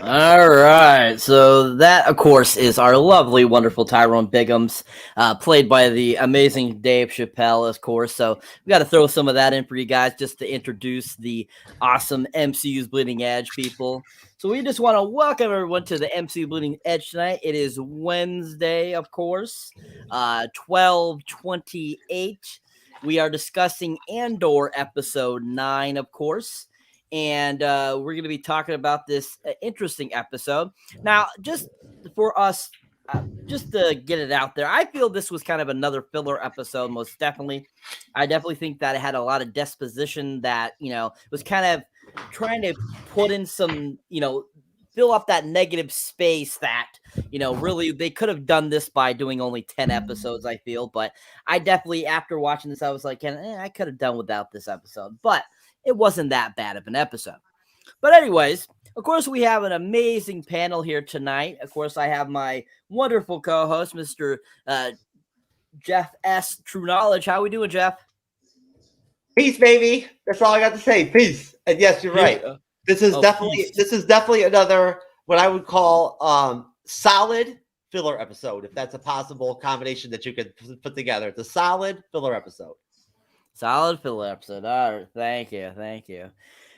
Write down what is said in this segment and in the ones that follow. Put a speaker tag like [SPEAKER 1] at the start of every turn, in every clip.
[SPEAKER 1] All right, so that, of course, is our lovely, wonderful Tyrone Biggums, played by the amazing Dave Chappelle, of course. So we got to throw some of that in for you guys just to introduce the awesome MCU's Bleeding Edge people. So we just want to welcome everyone to the MCU Bleeding Edge tonight. It is Wednesday, of course, 12/28. We are discussing Andor episode 9, of course. And we're going to be talking about this interesting episode. Now, just for us, just to get it out there, I feel this was kind of another filler episode, most definitely. I definitely think that it had a lot of disposition that, was kind of trying to put in some, fill up that negative space that, really they could have done this by doing only 10 episodes, I feel. But I definitely, after watching this, I was like, I could have done without this episode. But it wasn't that bad of an episode. But anyways, of course, we have an amazing panel here tonight. Of course, I have my wonderful co-host, Mr. Jeff S. TrueKnowledge. How we doing, Jeff?
[SPEAKER 2] Peace, baby. That's all I got to say. Peace. And yes, you're right. This is definitely another what I would call solid filler episode, if that's a possible combination that you could put together. It's a solid filler episode.
[SPEAKER 1] Solid filler episode. All right. Thank you.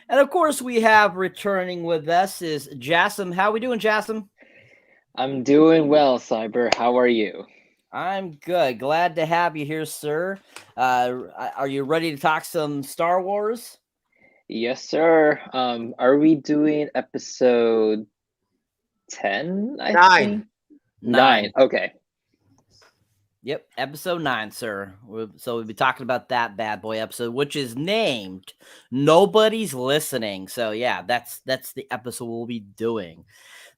[SPEAKER 1] And of course, we have returning with us is Jassem. How we doing, Jassem?
[SPEAKER 3] I'm doing well, Cyber. How are you?
[SPEAKER 1] I'm good. Glad to have you here, sir. Are you ready to talk some Star Wars?
[SPEAKER 3] Yes, sir. Are we doing episode 10? I think? 9. Okay.
[SPEAKER 1] Yep, episode 9, sir. So we'll be talking about that bad boy episode, which is named Nobody's Listening. So yeah, that's the episode we'll be doing.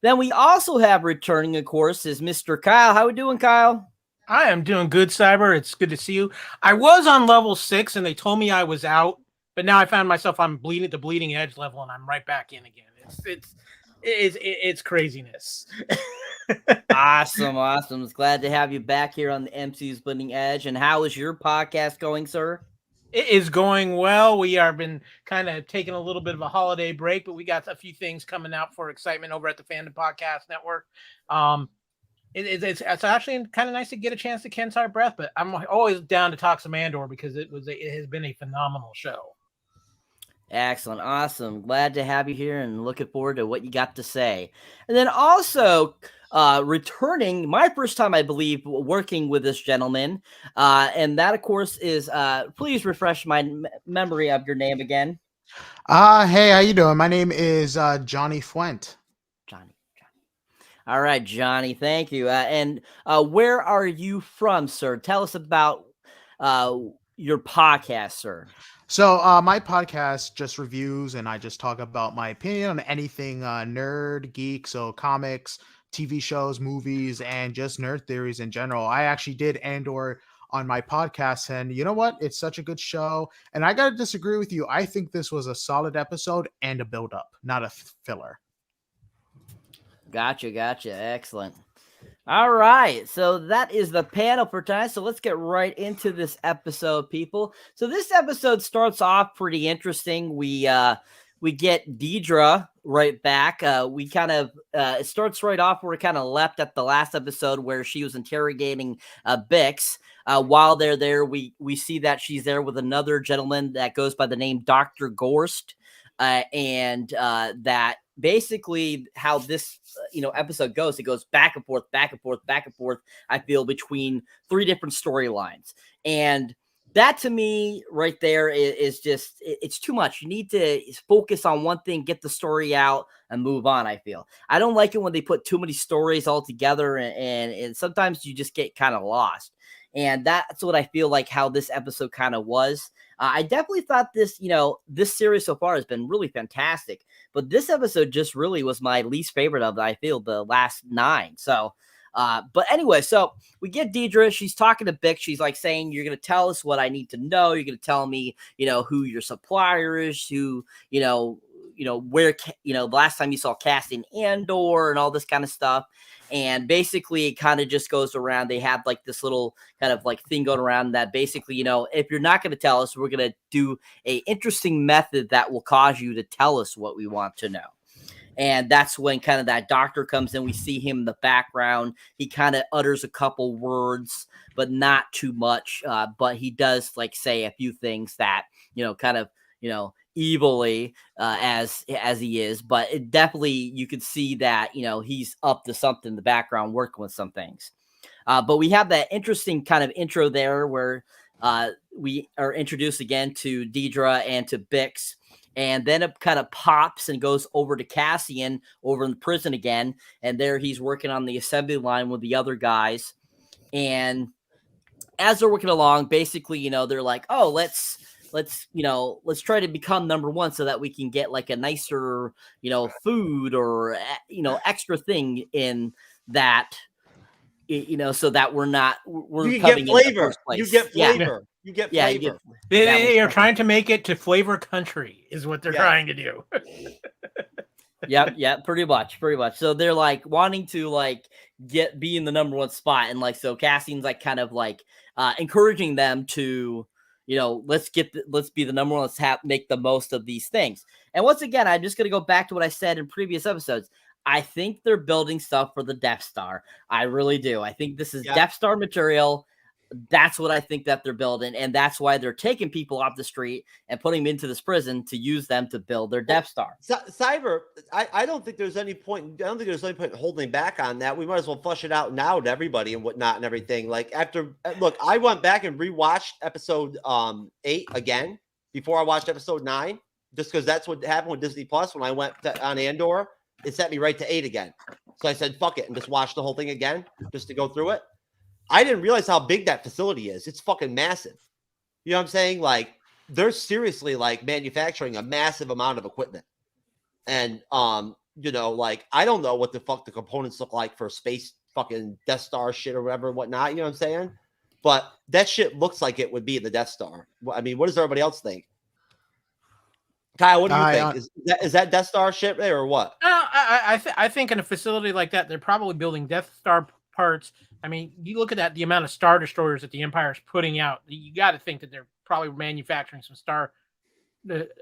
[SPEAKER 1] Then we also have returning, of course, is Mr. Kyle. How we doing, Kyle?
[SPEAKER 4] I am doing good, Cyber. It's good to see you. I was on level 6 and they told me I was out, but now I found myself on the bleeding edge level and I'm right back in again. It's craziness.
[SPEAKER 1] Awesome. It's glad to have you back here on the MCU's Bleeding Edge. And how is your podcast going, sir?
[SPEAKER 4] It is going well. We have been kind of taking a little bit of a holiday break, but we got a few things coming out for excitement over at the Fandom Podcast Network. It's actually kind of nice to get a chance to catch our breath, but I'm always down to talk some Andor because it has been a phenomenal show.
[SPEAKER 1] Excellent. Awesome. Glad to have you here and looking forward to what you got to say. And then also returning, my first time, I believe, working with this gentleman. And that, of course, is, please refresh my memory of your name again.
[SPEAKER 5] Hey, how you doing? My name is Johnny Fuent.
[SPEAKER 1] Johnny. All right, Johnny. Thank you. And where are you from, sir? Tell us about your podcast, sir.
[SPEAKER 5] So my podcast just reviews and I just talk about my opinion on anything nerd, geek, so comics, TV shows, movies, and just nerd theories in general. I actually did Andor on my podcast, and you know what? It's such a good show. And I got to disagree with you. I think this was a solid episode and a build-up, not a filler.
[SPEAKER 1] Gotcha. Excellent. All right, so that is the panel for tonight. So let's get right into this episode, people. So this episode starts off pretty interesting. We get Deidre right back. We kind of it starts right off where we kind of left at the last episode where she was interrogating Bix. While they're there, we see that she's there with another gentleman that goes by the name Dr. Gorst, and that basically how this episode goes, it goes back and forth, I feel, between 3 different storylines. And that to me right there is just, it's too much. You need to focus on one thing, get the story out and move on. I feel I don't like it when they put too many stories all together, and sometimes you just get kind of lost. And that's what I feel like how this episode kind of was. I definitely thought this, this series so far has been really fantastic. But this episode just really was my least favorite of, I feel, the last 9. So, but anyway, so we get Deidre. She's talking to Bix. She's like saying, you're going to tell us what I need to know. You're going to tell me, who your supplier is, who, where, the last time you saw casting Andor and all this kind of stuff. And basically it kind of just goes around. They have like this little kind of like thing going around that basically, if you're not going to tell us, we're going to do a interesting method that will cause you to tell us what we want to know. And that's when kind of that doctor comes in. We see him in the background. He kind of utters a couple words, but not too much. But he does like say a few things that, kind of, evilly as he is. But it definitely, you could see that, he's up to something in the background working with some things. But we have that interesting kind of intro there where we are introduced again to Deidre and to Bix. And then it kind of pops and goes over to Cassian over in the prison again. And there he's working on the assembly line with the other guys. And as they're working along, basically, they're like, oh, let's try to become number one so that we can get like a nicer, food or, extra thing in that, so that we're
[SPEAKER 2] coming in the first place. You get flavor. You get flavor.
[SPEAKER 4] They are trying to make it to flavor country is what they're trying to do.
[SPEAKER 1] Yeah, pretty much. So they're like wanting to like be in the number one spot. And like, so Cassian's like kind of like encouraging them to, let's be the number one. Let's make the most of these things. And once again, I'm just going to go back to what I said in previous episodes. I think they're building stuff for the Death Star. I really do. I think this is Death Star material. That's what I think that they're building. And that's why they're taking people off the street and putting them into this prison to use them to build their Death Star.
[SPEAKER 2] Cyber, I don't think there's any point. I don't think there's any point holding back on that. We might as well flush it out now to everybody and whatnot and everything. Like look, I went back and rewatched episode 8 again before I watched episode 9, just because that's what happened with Disney Plus when I went on Andor. It set me right to 8 again. So I said, fuck it, and just watched the whole thing again just to go through it. I didn't realize how big that facility is. It's fucking massive. You know what I'm saying? Like, they're seriously, like, manufacturing a massive amount of equipment. And, like, I don't know what the fuck the components look like for space fucking Death Star shit or whatever and whatnot. You know what I'm saying? But that shit looks like it would be the Death Star. I mean, what does everybody else think? Kyle, what do you think? Is that Death Star shit there or what?
[SPEAKER 4] I think in a facility like that, they're probably building Death Star parts. I mean, you look at the amount of Star Destroyers that the Empire is putting out. You got to think that they're probably manufacturing some Star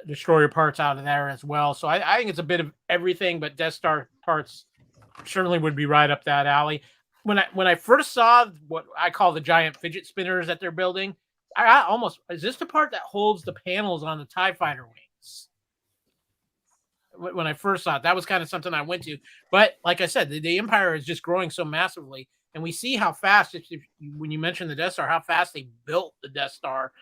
[SPEAKER 4] Destroyer parts out of there as well. So I think it's a bit of everything, but Death Star parts certainly would be right up that alley. When I first saw what I call the giant fidget spinners that they're building, I almost, is this the part that holds the panels on the TIE fighter wings? When I first saw it, that was kind of something I went to. But like I said, the Empire is just growing so massively, and we see how fast, when you mention the Death Star, how fast they built the Death Star.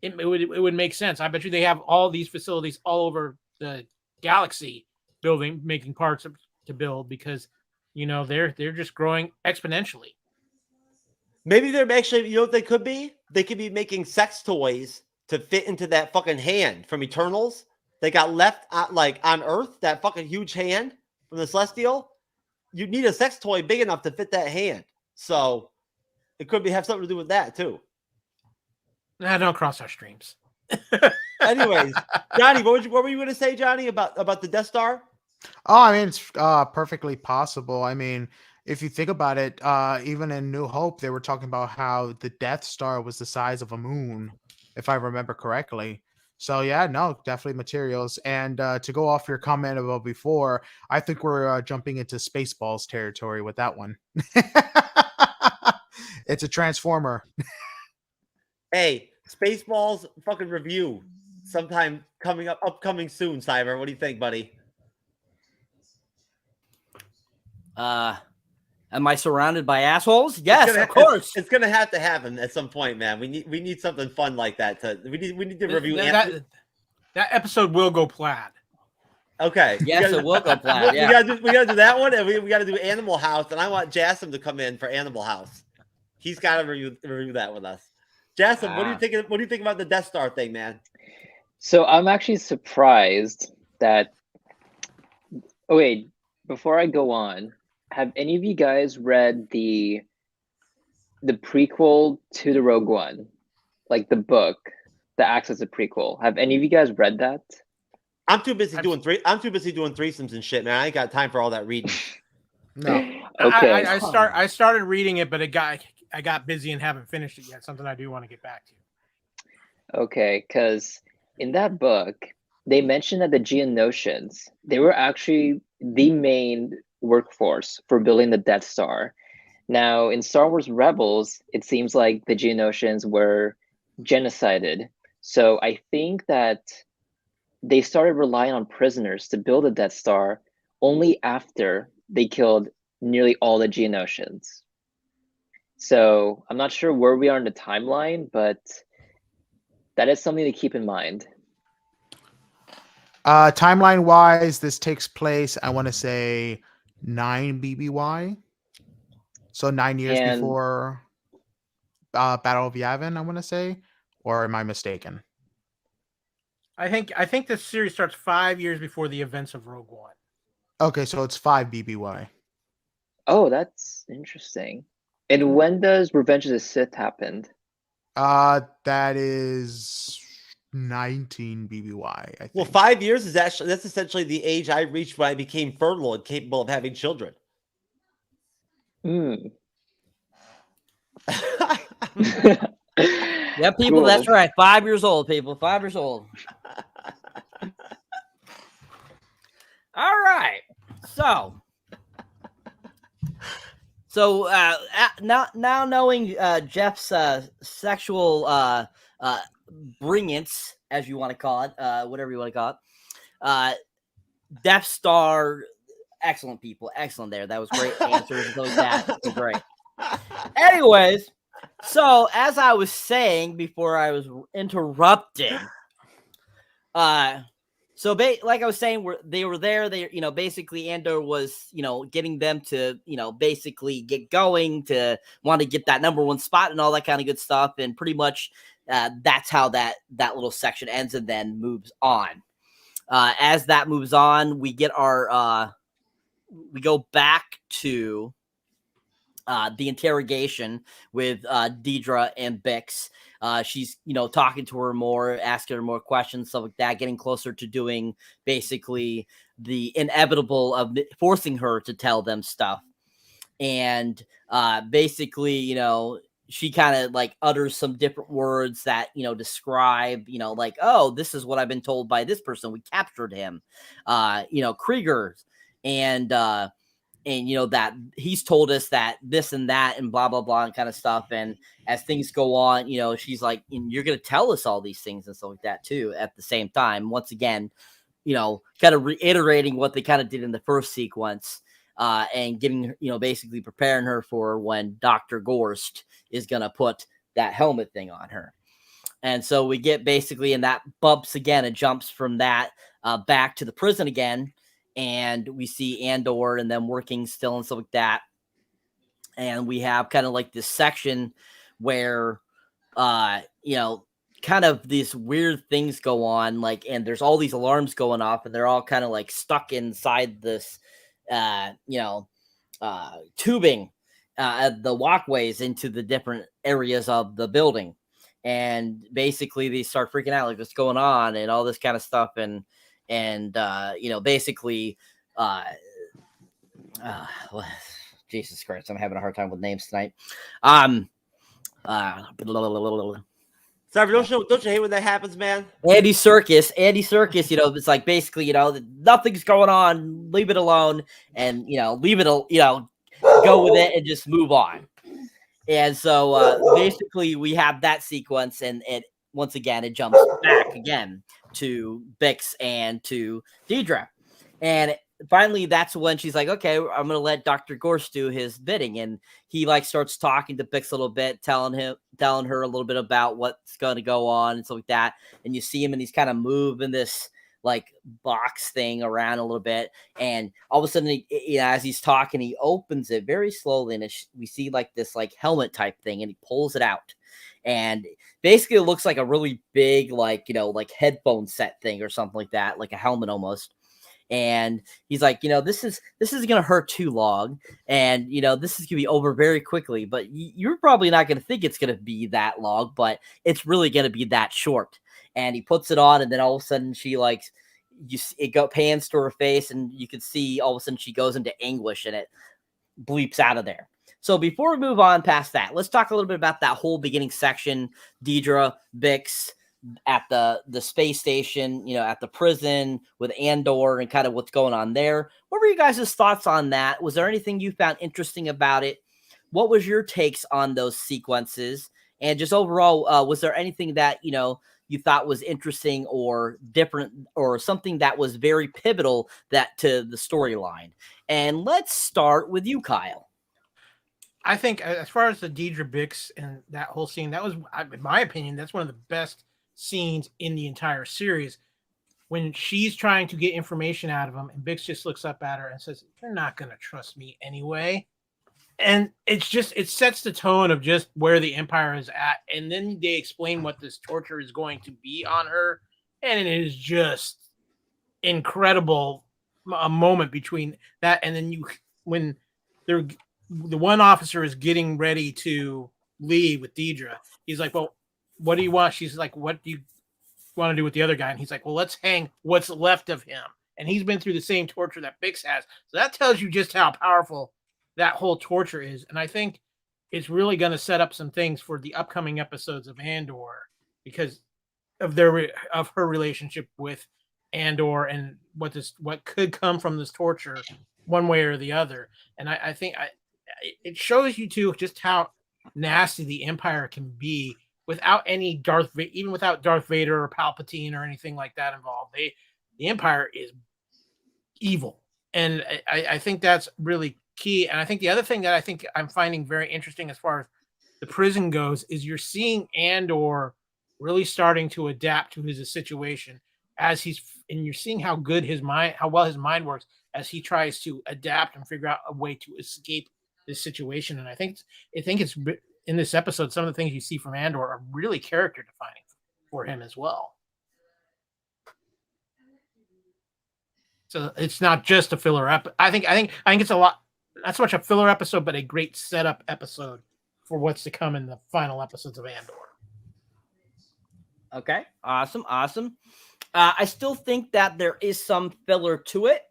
[SPEAKER 4] It would make sense. I bet you they have all these facilities all over the galaxy making parts to build because, they're just growing exponentially.
[SPEAKER 2] Maybe they're actually, what they could be? They could be making sex toys to fit into that fucking hand from Eternals. They got left on Earth, that fucking huge hand from the Celestial. You need a sex toy big enough to fit that hand. So it could have something to do with that too.
[SPEAKER 4] Nah, don't cross our streams.
[SPEAKER 2] Anyways, Johnny, what were you going to say, Johnny, about the Death Star?
[SPEAKER 5] Oh, I mean, it's perfectly possible. I mean, if you think about it, even in New Hope, they were talking about how the Death Star was the size of a moon, if I remember correctly. So yeah, no, definitely materials. And to go off your comment about before, I think we're jumping into Spaceballs territory with that one. It's a Transformer.
[SPEAKER 2] Hey, Spaceballs fucking review sometime upcoming soon, Cyber. What do you think, buddy?
[SPEAKER 1] Am I surrounded by assholes? Yes, of course.
[SPEAKER 2] It's gonna have to happen at some point, man. We need something fun like that. We need to review
[SPEAKER 4] that episode will go plaid.
[SPEAKER 2] Okay.
[SPEAKER 1] Yes, it will go plaid. Yeah.
[SPEAKER 2] We gotta do that one, and we gotta do Animal House, and I want Jassem to come in for Animal House. He's got to review that with us. Jassem, what do you think? What do you think about the Death Star thing, man?
[SPEAKER 3] So I'm actually surprised that. Oh wait, before I go on, have any of you guys read the prequel to the Rogue One, like the book that acts as a prequel? Have any of you guys read that?
[SPEAKER 2] I'm too busy doing threesomes and shit, man. I ain't got time for all that reading.
[SPEAKER 5] No.
[SPEAKER 3] Okay.
[SPEAKER 4] I started reading it, but I got busy and haven't finished it yet. Something I do want to get back to.
[SPEAKER 3] Okay, because in that book, they mentioned that the Geonosians, they were actually the main workforce for building the Death Star. Now, in Star Wars Rebels, it seems like the Geonosians were genocided. So I think that they started relying on prisoners to build a Death Star only after they killed nearly all the Geonosians. So I'm not sure where we are in the timeline, but that is something to keep in mind.
[SPEAKER 5] Timeline wise, this takes place, I want to say 9 BBY. So 9 years before Battle of Yavin, I want to say, or am I mistaken?
[SPEAKER 4] I think this series starts 5 years before the events of Rogue One.
[SPEAKER 5] Okay, so it's 5 BBY.
[SPEAKER 3] Oh, that's interesting. And when does Revenge of the Sith happen?
[SPEAKER 5] That is 19 BBY. I think.
[SPEAKER 2] Well, 5 years is that's essentially the age I reached when I became fertile and capable of having children.
[SPEAKER 3] Hmm.
[SPEAKER 1] Yeah, people,
[SPEAKER 3] Cool.
[SPEAKER 1] that's right. 5 years old, people. 5 years old. All right. So now knowing Jeff's sexual brilliance, as you want to call it, whatever you want to call it, Death Star, excellent people, excellent there. That was great answers and like that. Was great. Anyways, so as I was saying before I was interrupted, so like I was saying, they were there. They, basically Andor was, getting them to, basically get going, to want to get that #1 spot and all that kind of good stuff. And pretty much that's how that little section ends and then moves on. As that moves on, we get we go back to the interrogation with Deidre and Bix. She's, talking to her more, asking her more questions, stuff like that, getting closer to doing basically the inevitable of forcing her to tell them stuff. And basically, she kind of like utters some different words that, describe, like, oh, this is what I've been told by this person. We captured him, Krieger. And that he's told us that this and that and blah, blah, blah, and kind of stuff. And as things go on, she's like, you're going to tell us all these things and stuff like that too, at the same time. Once again, kind of reiterating what they kind of did in the first sequence, and getting, basically preparing her for when Dr. Gorst is going to put that helmet thing on her. And so we get basically, and that bumps again, it jumps from that back to the prison again. And we see Andor and them working still and stuff like that. And we have kind of like this section where, kind of these weird things go on, like, and there's all these alarms going off, and they're all kind of like stuck inside this, tubing, the walkways into the different areas of the building. And basically they start freaking out, like, what's going on and all this kind of stuff. And basically, Jesus Christ, I'm having a hard time with names tonight.
[SPEAKER 2] Sorry, don't you hate when that happens, man?
[SPEAKER 1] Andy Serkis, it's like basically, nothing's going on, leave it alone, and leave it, go with it and just move on. And so basically we have that sequence, and it once again it jumps back again to Bix and to Deidre. And finally, that's when she's like, okay, I'm going to let Dr. Gorst do his bidding. And he like starts talking to Bix a little bit, telling her a little bit about what's going to go on and stuff like that. And you see him and he's kind of moving this like box thing around a little bit. And all of a sudden, as he's talking, he opens it very slowly. And we see like this like helmet type thing, and he pulls it out. And basically it looks like a really big, like, like headphone set thing or something like that, like a helmet almost. And he's like, this is going to hurt too long. And, this is going to be over very quickly, but you're probably not going to think it's going to be that long, but it's really going to be that short. And he puts it on, and then all of a sudden she like, pans to her face, and you can see all of a sudden she goes into anguish, and it bleeps out of there. So before we move on past that, let's talk a little bit about that whole beginning section. Deidre, Bix, at the space station, at the prison with Andor and kind of what's going on there. What were you guys' thoughts on that? Was there anything you found interesting about it? What was your takes on those sequences? And just overall, was there anything that, you thought was interesting or different or something that was very pivotal to the storyline? And let's start with you, Kyle.
[SPEAKER 4] I think as far as the Deidre Bix and that whole scene, that was, in my opinion, that's one of the best scenes in the entire series. When she's trying to get information out of him and Bix just looks up at her and says, "You're not going to trust me anyway." And it sets the tone of just where the Empire is at. And then they explain what this torture is going to be on her. And it is just incredible, a moment between that. And then when the one officer is getting ready to leave with Deidre, he's like, "Well, what do you want?" She's like, "What do you want to do with the other guy?" And he's like, "Well, let's hang what's left of him." And he's been through the same torture that Bix has. So that tells you just how powerful that whole torture is. And I think it's really going to set up some things for the upcoming episodes of Andor because of her relationship with Andor and what could come from this torture one way or the other. And I think it shows you too just how nasty the Empire can be without any even without Darth Vader or Palpatine or anything like that involved. The Empire is evil. And I think that's really key. And I think the other thing that I think I'm finding very interesting as far as the prison goes is you're seeing Andor really starting to adapt to his situation and you're seeing how well his mind works as he tries to adapt and figure out a way to escape this situation. And I think it's in this episode, some of the things you see from Andor are really character defining for him as well. So it's not just a filler I think it's a lot, not so much a filler episode, but a great setup episode for what's to come in the final episodes of Andor.
[SPEAKER 1] Okay, awesome. I still think that there is some filler to it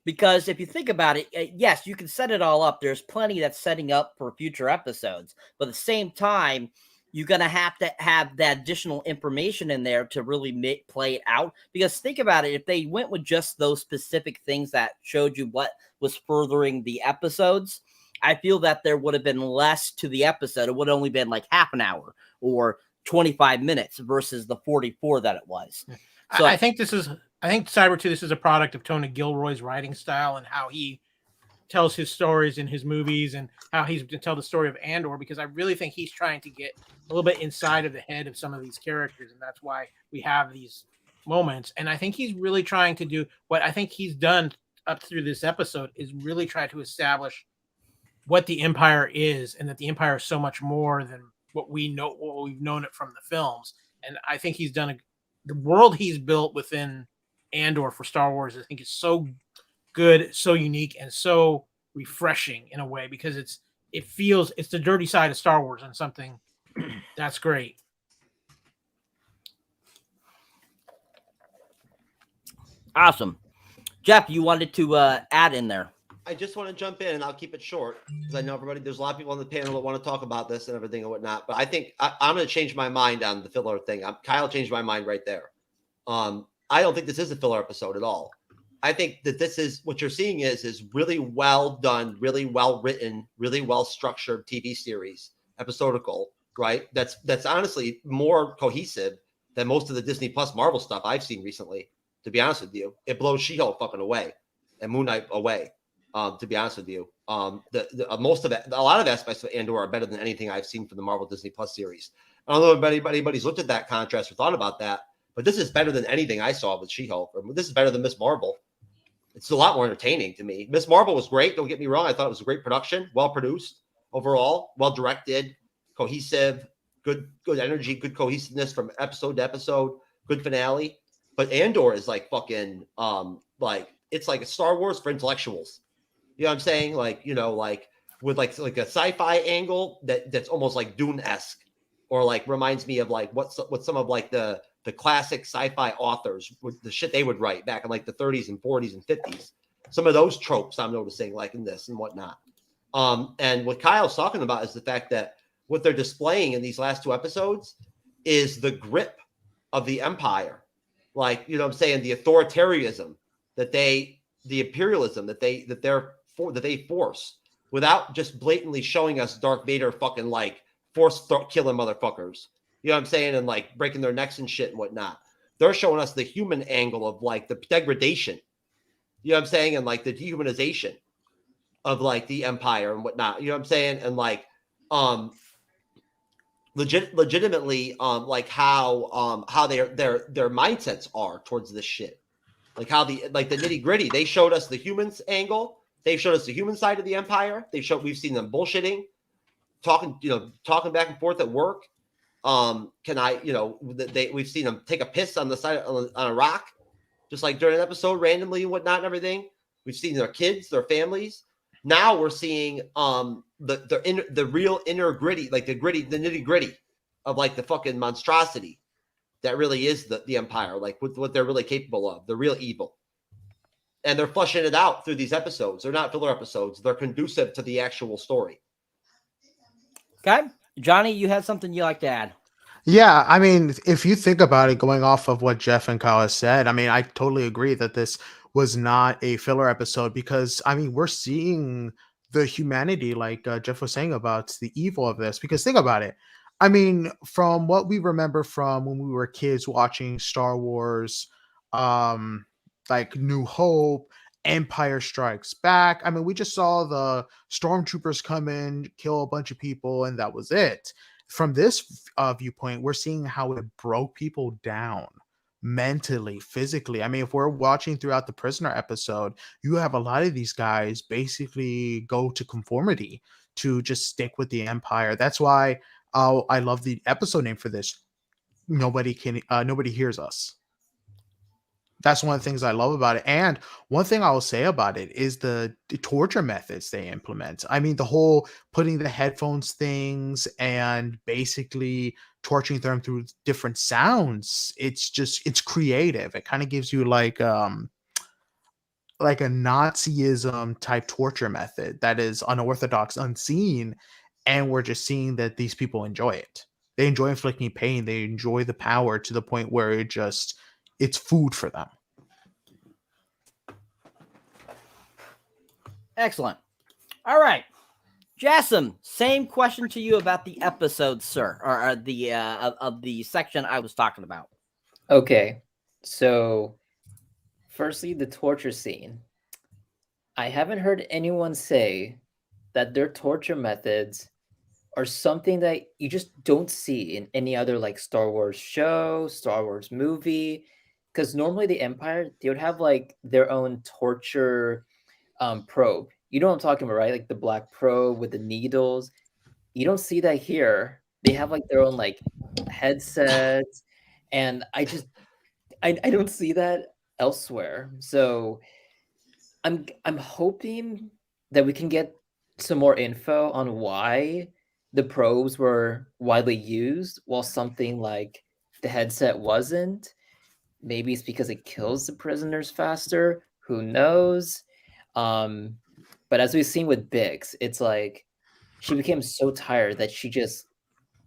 [SPEAKER 1] because if you think about it, yes, you can set it all up. There's plenty that's setting up for future episodes, but at the same time, you're going to have that additional information in there to really play it out. Because think about it, if they went with just those specific things that showed you what was furthering the episodes, I feel that there would have been less to the episode. It would have only been like half an hour or 25 minutes versus the 44 that it was. So
[SPEAKER 4] I think Cyber 2, this is a product of Tony Gilroy's writing style and how he tells his stories in his movies and how he's to tell the story of Andor, because I really think he's trying to get a little bit inside of the head of some of these characters. And that's why we have these moments. And I think he's really trying to do what I think he's done up through this episode is really try to establish what the Empire is and that the Empire is so much more than what we've known it from the films. And I think he's done the world he's built within Andor for Star Wars, I think is so good, so unique, and so refreshing in a way because it's the dirty side of Star Wars and something that's great.
[SPEAKER 1] Awesome. Jeff, you wanted to add in there.
[SPEAKER 2] I just want to jump in and I'll keep it short because I know there's a lot of people on the panel that want to talk about this and everything and whatnot. But I think I'm going to change my mind on the filler thing. Kyle changed my mind right there. I don't think this is a filler episode at all. I think that this is what you're seeing is really well done, really well written, really well structured TV series, episodical, right? That's honestly more cohesive than most of the Disney Plus Marvel stuff I've seen recently. To be honest with you, it blows She-Hulk fucking away and Moon Knight away. To be honest with you, most of it, a lot of aspects of Andor are better than anything I've seen from the Marvel Disney Plus series. I don't know if anybody's looked at that contrast or thought about that, but this is better than anything I saw with She-Hulk. This is better than Miss Marvel. It's a lot more entertaining to me. Miss Marvel was great. Don't get me wrong. I thought it was a great production, well produced overall, well directed, cohesive, good energy, good cohesiveness from episode to episode, good finale. But Andor is like fucking it's like a Star Wars for intellectuals. You know what I'm saying? With like a sci-fi angle that's almost like Dune-esque, or like reminds me of like what some of like the classic sci-fi authors the shit they would write back in like the 30s and 40s and 50s. Some of those tropes I'm noticing like in this and whatnot. And what Kyle's talking about is the fact that what they're displaying in these last two episodes is the grip of the empire, like, you know what I'm saying, the authoritarianism the imperialism that they force, without just blatantly showing us Darth Vader fucking like force killing motherfuckers, you know what I'm saying, and like breaking their necks and shit and whatnot. They're showing us the human angle of like the degradation, you know what I'm saying, and like the dehumanization of like the empire and whatnot, you know what I'm saying, and like legitimately like how their mindsets are towards this shit, like how the nitty gritty. They showed us the humans angle. They showed us the human side of the empire. We've seen them bullshitting, talking back and forth at work. We've seen them take a piss on the side on a rock, just like during an episode randomly and whatnot and everything. We've seen their kids, their families. Now we're seeing the real inner gritty, like the nitty gritty of like the fucking monstrosity that really is the empire, like what they're really capable of, the real evil. And they're fleshing it out through these episodes. They're not filler episodes. They're conducive to the actual story.
[SPEAKER 1] Okay. Johnny, you had something you like to add?
[SPEAKER 5] Yeah, I mean, if you think about it, going off of what Jeff and Kyle said, I mean, I totally agree that this was not a filler episode, because, I mean, we're seeing the humanity, like Jeff was saying, about the evil of this. Because think about it. I mean, from what we remember from when we were kids watching Star Wars, like New Hope, Empire Strikes Back. I mean, we just saw the stormtroopers come in, kill a bunch of people, and that was it. From this viewpoint, we're seeing how it broke people down mentally, physically. I mean, if we're watching throughout the Prisoner episode, you have a lot of these guys basically go to conformity to just stick with the Empire. That's why I love the episode name for this. Nobody hears us. That's one of the things I love about it. And one thing I will say about it is the torture methods they implement. I mean, the whole putting the headphones things and basically torturing them through different sounds. It's creative. It kind of gives you like a Nazism type torture method that is unorthodox, unseen. And we're just seeing that these people enjoy it. They enjoy inflicting pain. They enjoy the power to the point where it's food for them.
[SPEAKER 1] Excellent. All right. Jassem, same question to you about the episode, sir, or the of the section I was talking about.
[SPEAKER 3] Okay. So, firstly, the torture scene. I haven't heard anyone say that their torture methods are something that you just don't see in any other like Star Wars show, Star Wars movie. Because normally the Empire, they would have like their own torture probe. You know what I'm talking about, right? Like the black probe with the needles. You don't see that here. They have like their own like headsets, and I don't see that elsewhere. So I'm hoping that we can get some more info on why the probes were widely used while something like the headset wasn't. Maybe it's because it kills the prisoners faster. Who knows? But as we've seen with Biggs, it's like she became so tired that she just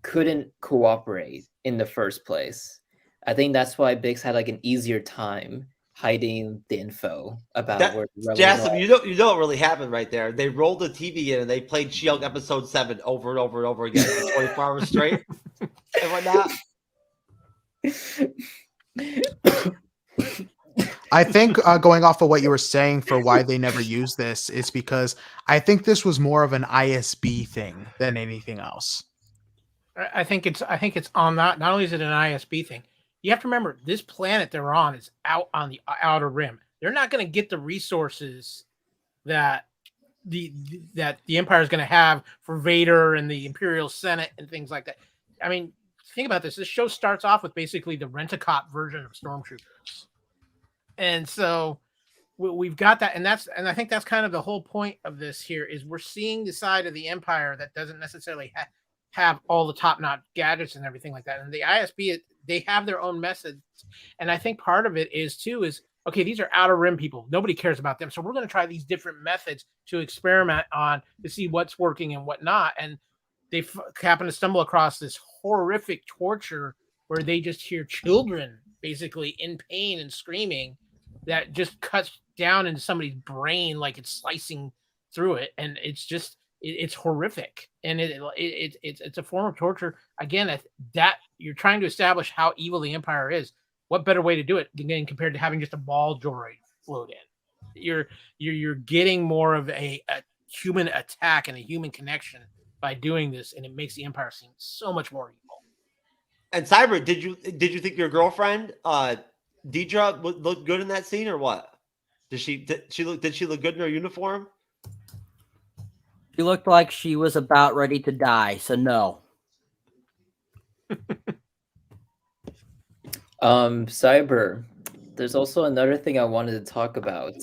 [SPEAKER 3] couldn't cooperate in the first place. I think that's why Biggs had like an easier time hiding the info about where the rebels
[SPEAKER 2] Jassem,
[SPEAKER 3] are.
[SPEAKER 2] you know what really happened right there. They rolled the TV in and they played She-Hulk episode 7 over and over and over again for 24 hours straight and whatnot.
[SPEAKER 5] I think going off of what you were saying for why they never use this is because I think this was more of an ISB thing than anything else.
[SPEAKER 4] I think it's on that. Not only is it an ISB thing, you have to remember this planet they're on is out on the outer rim. They're not going to get the resources that the Empire is going to have for Vader and the Imperial Senate and things like that. I mean, think about this. This show starts off with basically the rent-a-cop version of Stormtroopers. And so we've got that, and I think that's kind of the whole point of this here is we're seeing the side of the Empire that doesn't necessarily have all the top-notch gadgets and everything like that. And the ISB, they have their own methods, and I think part of it is okay, these are outer rim people. Nobody cares about them, so we're going to try these different methods to experiment on to see what's working and what not. And they happen to stumble across this horrific torture where they just hear children basically in pain and screaming that just cuts down into somebody's brain like it's slicing through it, and it's horrific, and it's a form of torture. Again, that you're trying to establish how evil the Empire is. What better way to do it than compared to having just a ball droid float in? You're getting more of a human attack and a human connection by doing this, and it makes the Empire seem so much more evil.
[SPEAKER 2] And Cyber, did you think your girlfriend Deidre looked good in that scene, or what? Did she look good in her uniform?
[SPEAKER 1] She looked like she was about ready to die, so no.
[SPEAKER 6] Cyber, there's also another thing I wanted to talk about.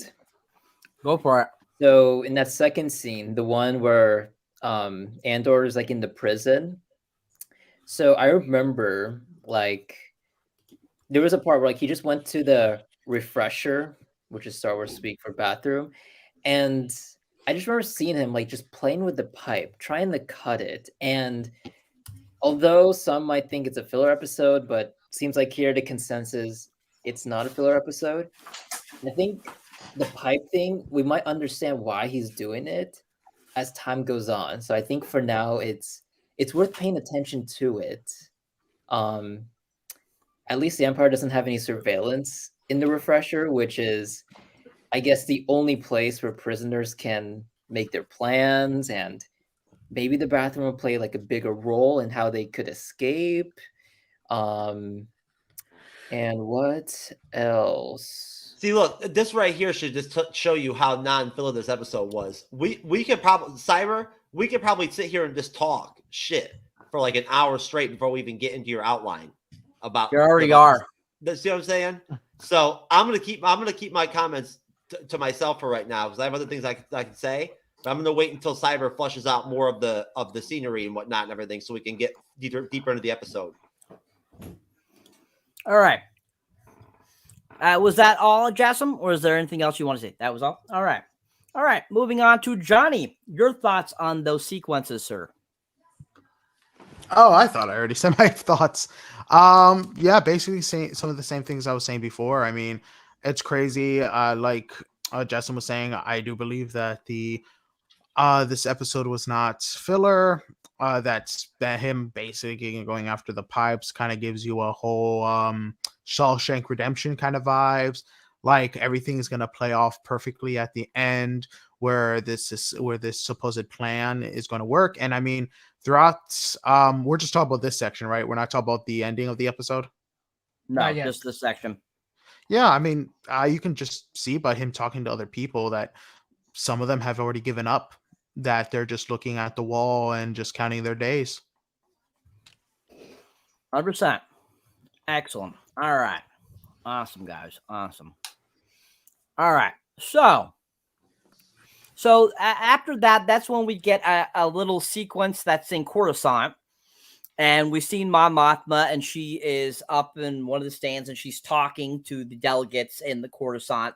[SPEAKER 1] Go for it.
[SPEAKER 6] So in that second scene, the one where Andor is like in the prison. So I remember like there was a part where like he just went to the refresher, which is Star Wars speak for bathroom, and I just remember seeing him like just playing with the pipe, trying to cut it. And although some might think it's a filler episode, but seems like here the consensus it's not a filler episode. I think the pipe thing, we might understand why he's doing it as time goes on. So I think for now it's worth paying attention to it. At least the Empire doesn't have any surveillance in the refresher, which is, I guess, the only place where prisoners can make their plans, and maybe the bathroom will play like a bigger role in how they could escape. And what else?
[SPEAKER 2] See, look, this right here should just show you how non-filler this episode was. We could probably sit here and just talk shit for like an hour straight before we even get into your outline about.
[SPEAKER 1] You already are.
[SPEAKER 2] See what I'm saying? So I'm gonna keep my comments to myself for right now because I have other things I can say. But I'm gonna wait until Cyber flushes out more of the scenery and whatnot and everything, so we can get deeper into the episode.
[SPEAKER 1] All right. Was that all, Jassem, or is there anything else you want to say? That was all? All right. All right. Moving on to Johnny. Your thoughts on those sequences, sir?
[SPEAKER 5] Oh, I thought I already said my thoughts. Yeah, basically saying some of the same things I was saying before. I mean, it's crazy. Like Jassem was saying, I do believe that this episode was not filler. That him basically going after the pipes kind of gives you a whole Shawshank Redemption kind of vibes. Like everything is gonna play off perfectly at the end, where this supposed plan is going to work. And I mean, throughout, we're just talking about this section, right? We're not talking about the ending of the episode.
[SPEAKER 1] No, just this section.
[SPEAKER 5] Yeah, I mean, you can just see by him talking to other people that some of them have already given up, that they're just looking at the wall and just counting their days.
[SPEAKER 1] 100%. Excellent. All right. Awesome, guys. Awesome. All right. So after that, that's when we get a little sequence that's in Coruscant. And we've seen Mon Mothma, and she is up in one of the stands, and she's talking to the delegates in the Coruscant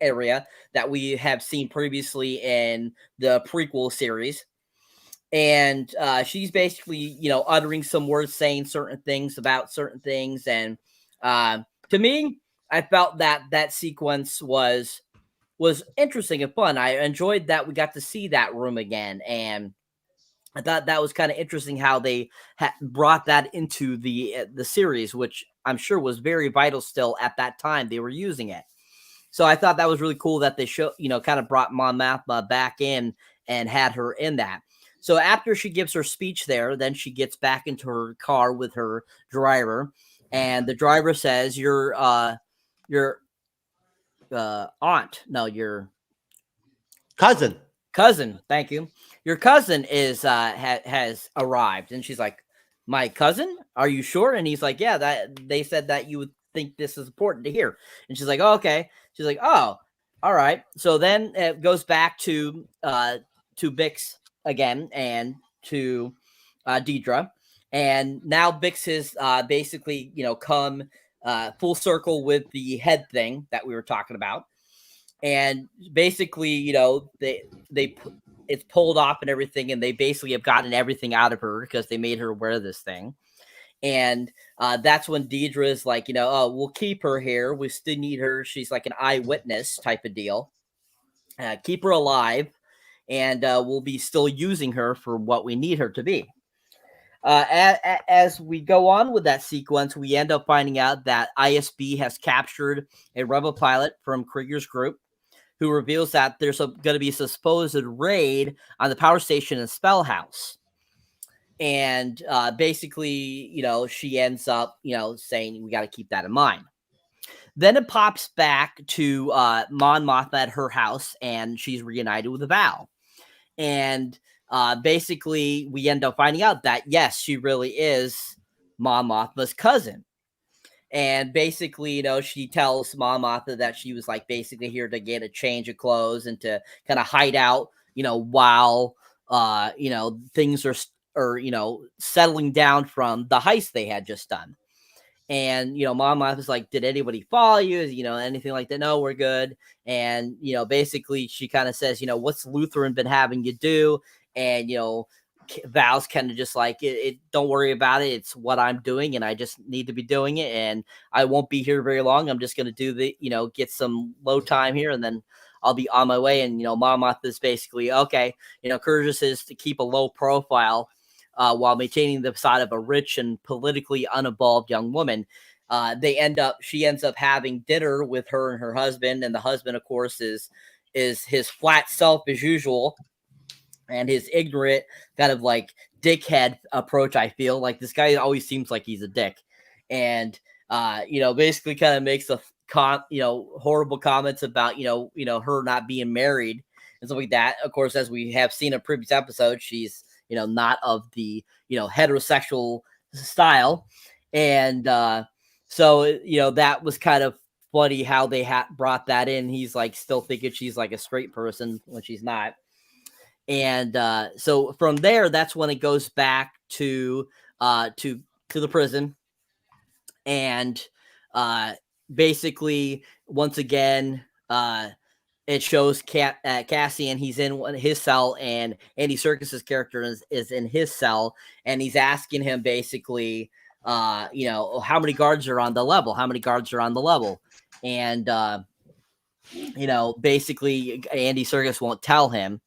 [SPEAKER 1] area that we have seen previously in the prequel series. And she's basically, uttering some words, saying certain things about certain things. And to me, I felt that sequence was interesting and fun. I enjoyed that we got to see that room again. And I thought that was kind of interesting how they brought that into the series, which I'm sure was very vital still at that time they were using it. So I thought that was really cool that they kind of brought Mon Mothma back in and had her in that. So after she gives her speech there, then she gets back into her car with her driver, and the driver says, your cousin. Thank you. Your cousin is has arrived. And she's like, my cousin? Are you sure? And he's like, yeah, that they said that you would think this is important to hear. And she's like, oh, okay. She's like, oh, all right. So then it goes back to Bix again and to Deidre. And now Bix has basically, come full circle with the head thing that we were talking about. And basically, it's pulled off and everything, and they basically have gotten everything out of her because they made her wear this thing. And that's when Deidre is like, oh, we'll keep her here. We still need her. She's like an eyewitness type of deal. Keep her alive, and we'll be still using her for what we need her to be. As we go on with that sequence, we end up finding out that ISB has captured a rebel pilot from Krieger's group, who reveals that there's going to be a supposed raid on the power station in Spell House. And basically, she ends up, saying we got to keep that in mind. Then it pops back to Mon Mothma at her house, and she's reunited with Val. And basically, we end up finding out that, yes, she really is Mon Mothma's cousin. And basically, she tells Mon Mothma that she was like basically here to get a change of clothes and to kind of hide out, while, things are settling down from the heist they had just done. And, Mon Mothma's like, did anybody follow you? Anything like that? No, we're good. And, basically she kind of says, what's Lutheran been having you do? And, Val's kind of just like, it don't worry about it. It's what I'm doing, and I just need to be doing it. And I won't be here very long. I'm just going to do the, get some low time here, and then I'll be on my way. And, Mon Mothma is basically, okay, Kurgis is to keep a low profile while maintaining the facade of a rich and politically uninvolved young woman. She ends up having dinner with her and her husband. And the husband, of course, is his flat self as usual, and his ignorant kind of like dickhead approach. I feel like this guy always seems like he's a dick, and basically kind of makes horrible comments about her not being married and stuff like that. Of course, as we have seen in previous episodes, she's not of the heterosexual style, and so that was kind of funny how they brought that in. He's like still thinking she's like a straight person when she's not. And so from there, that's when it goes back to the prison, and basically once again it shows Cassian. He's in his cell, and Andy Serkis's character is in his cell, and he's asking him basically, how many guards are on the level? How many guards are on the level? And basically Andy Serkis won't tell him.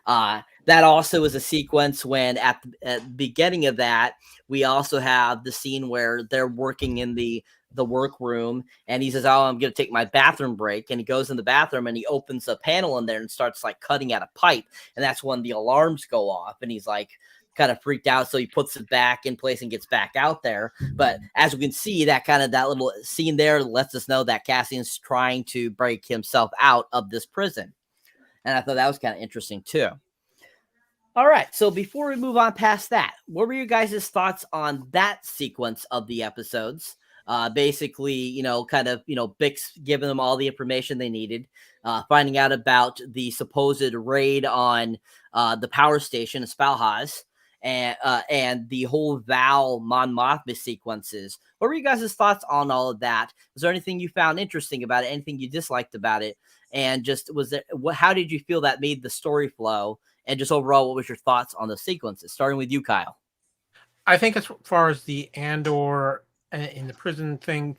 [SPEAKER 1] That also is a sequence when at the beginning of that, we also have the scene where they're working in the workroom, and he says, oh, I'm going to take my bathroom break. And he goes in the bathroom and he opens a panel in there and starts like cutting at a pipe. And that's when the alarms go off, and he's like kind of freaked out. So he puts it back in place and gets back out there. But as we can see, that little scene there lets us know that Cassian's trying to break himself out of this prison. And I thought that was kind of interesting too. All right. So before we move on past that, what were you guys' thoughts on that sequence of the episodes? Basically, kind of, Bix giving them all the information they needed, finding out about the supposed raid on the power station in Spalhaz, and the whole Val Mon Mothma sequences. What were you guys' thoughts on all of that? Was there anything you found interesting about it? Anything you disliked about it? And just how did you feel that made the story flow? And just overall, what was your thoughts on the sequences? Starting with you, Kyle.
[SPEAKER 4] I think as far as the Andor in the prison thing,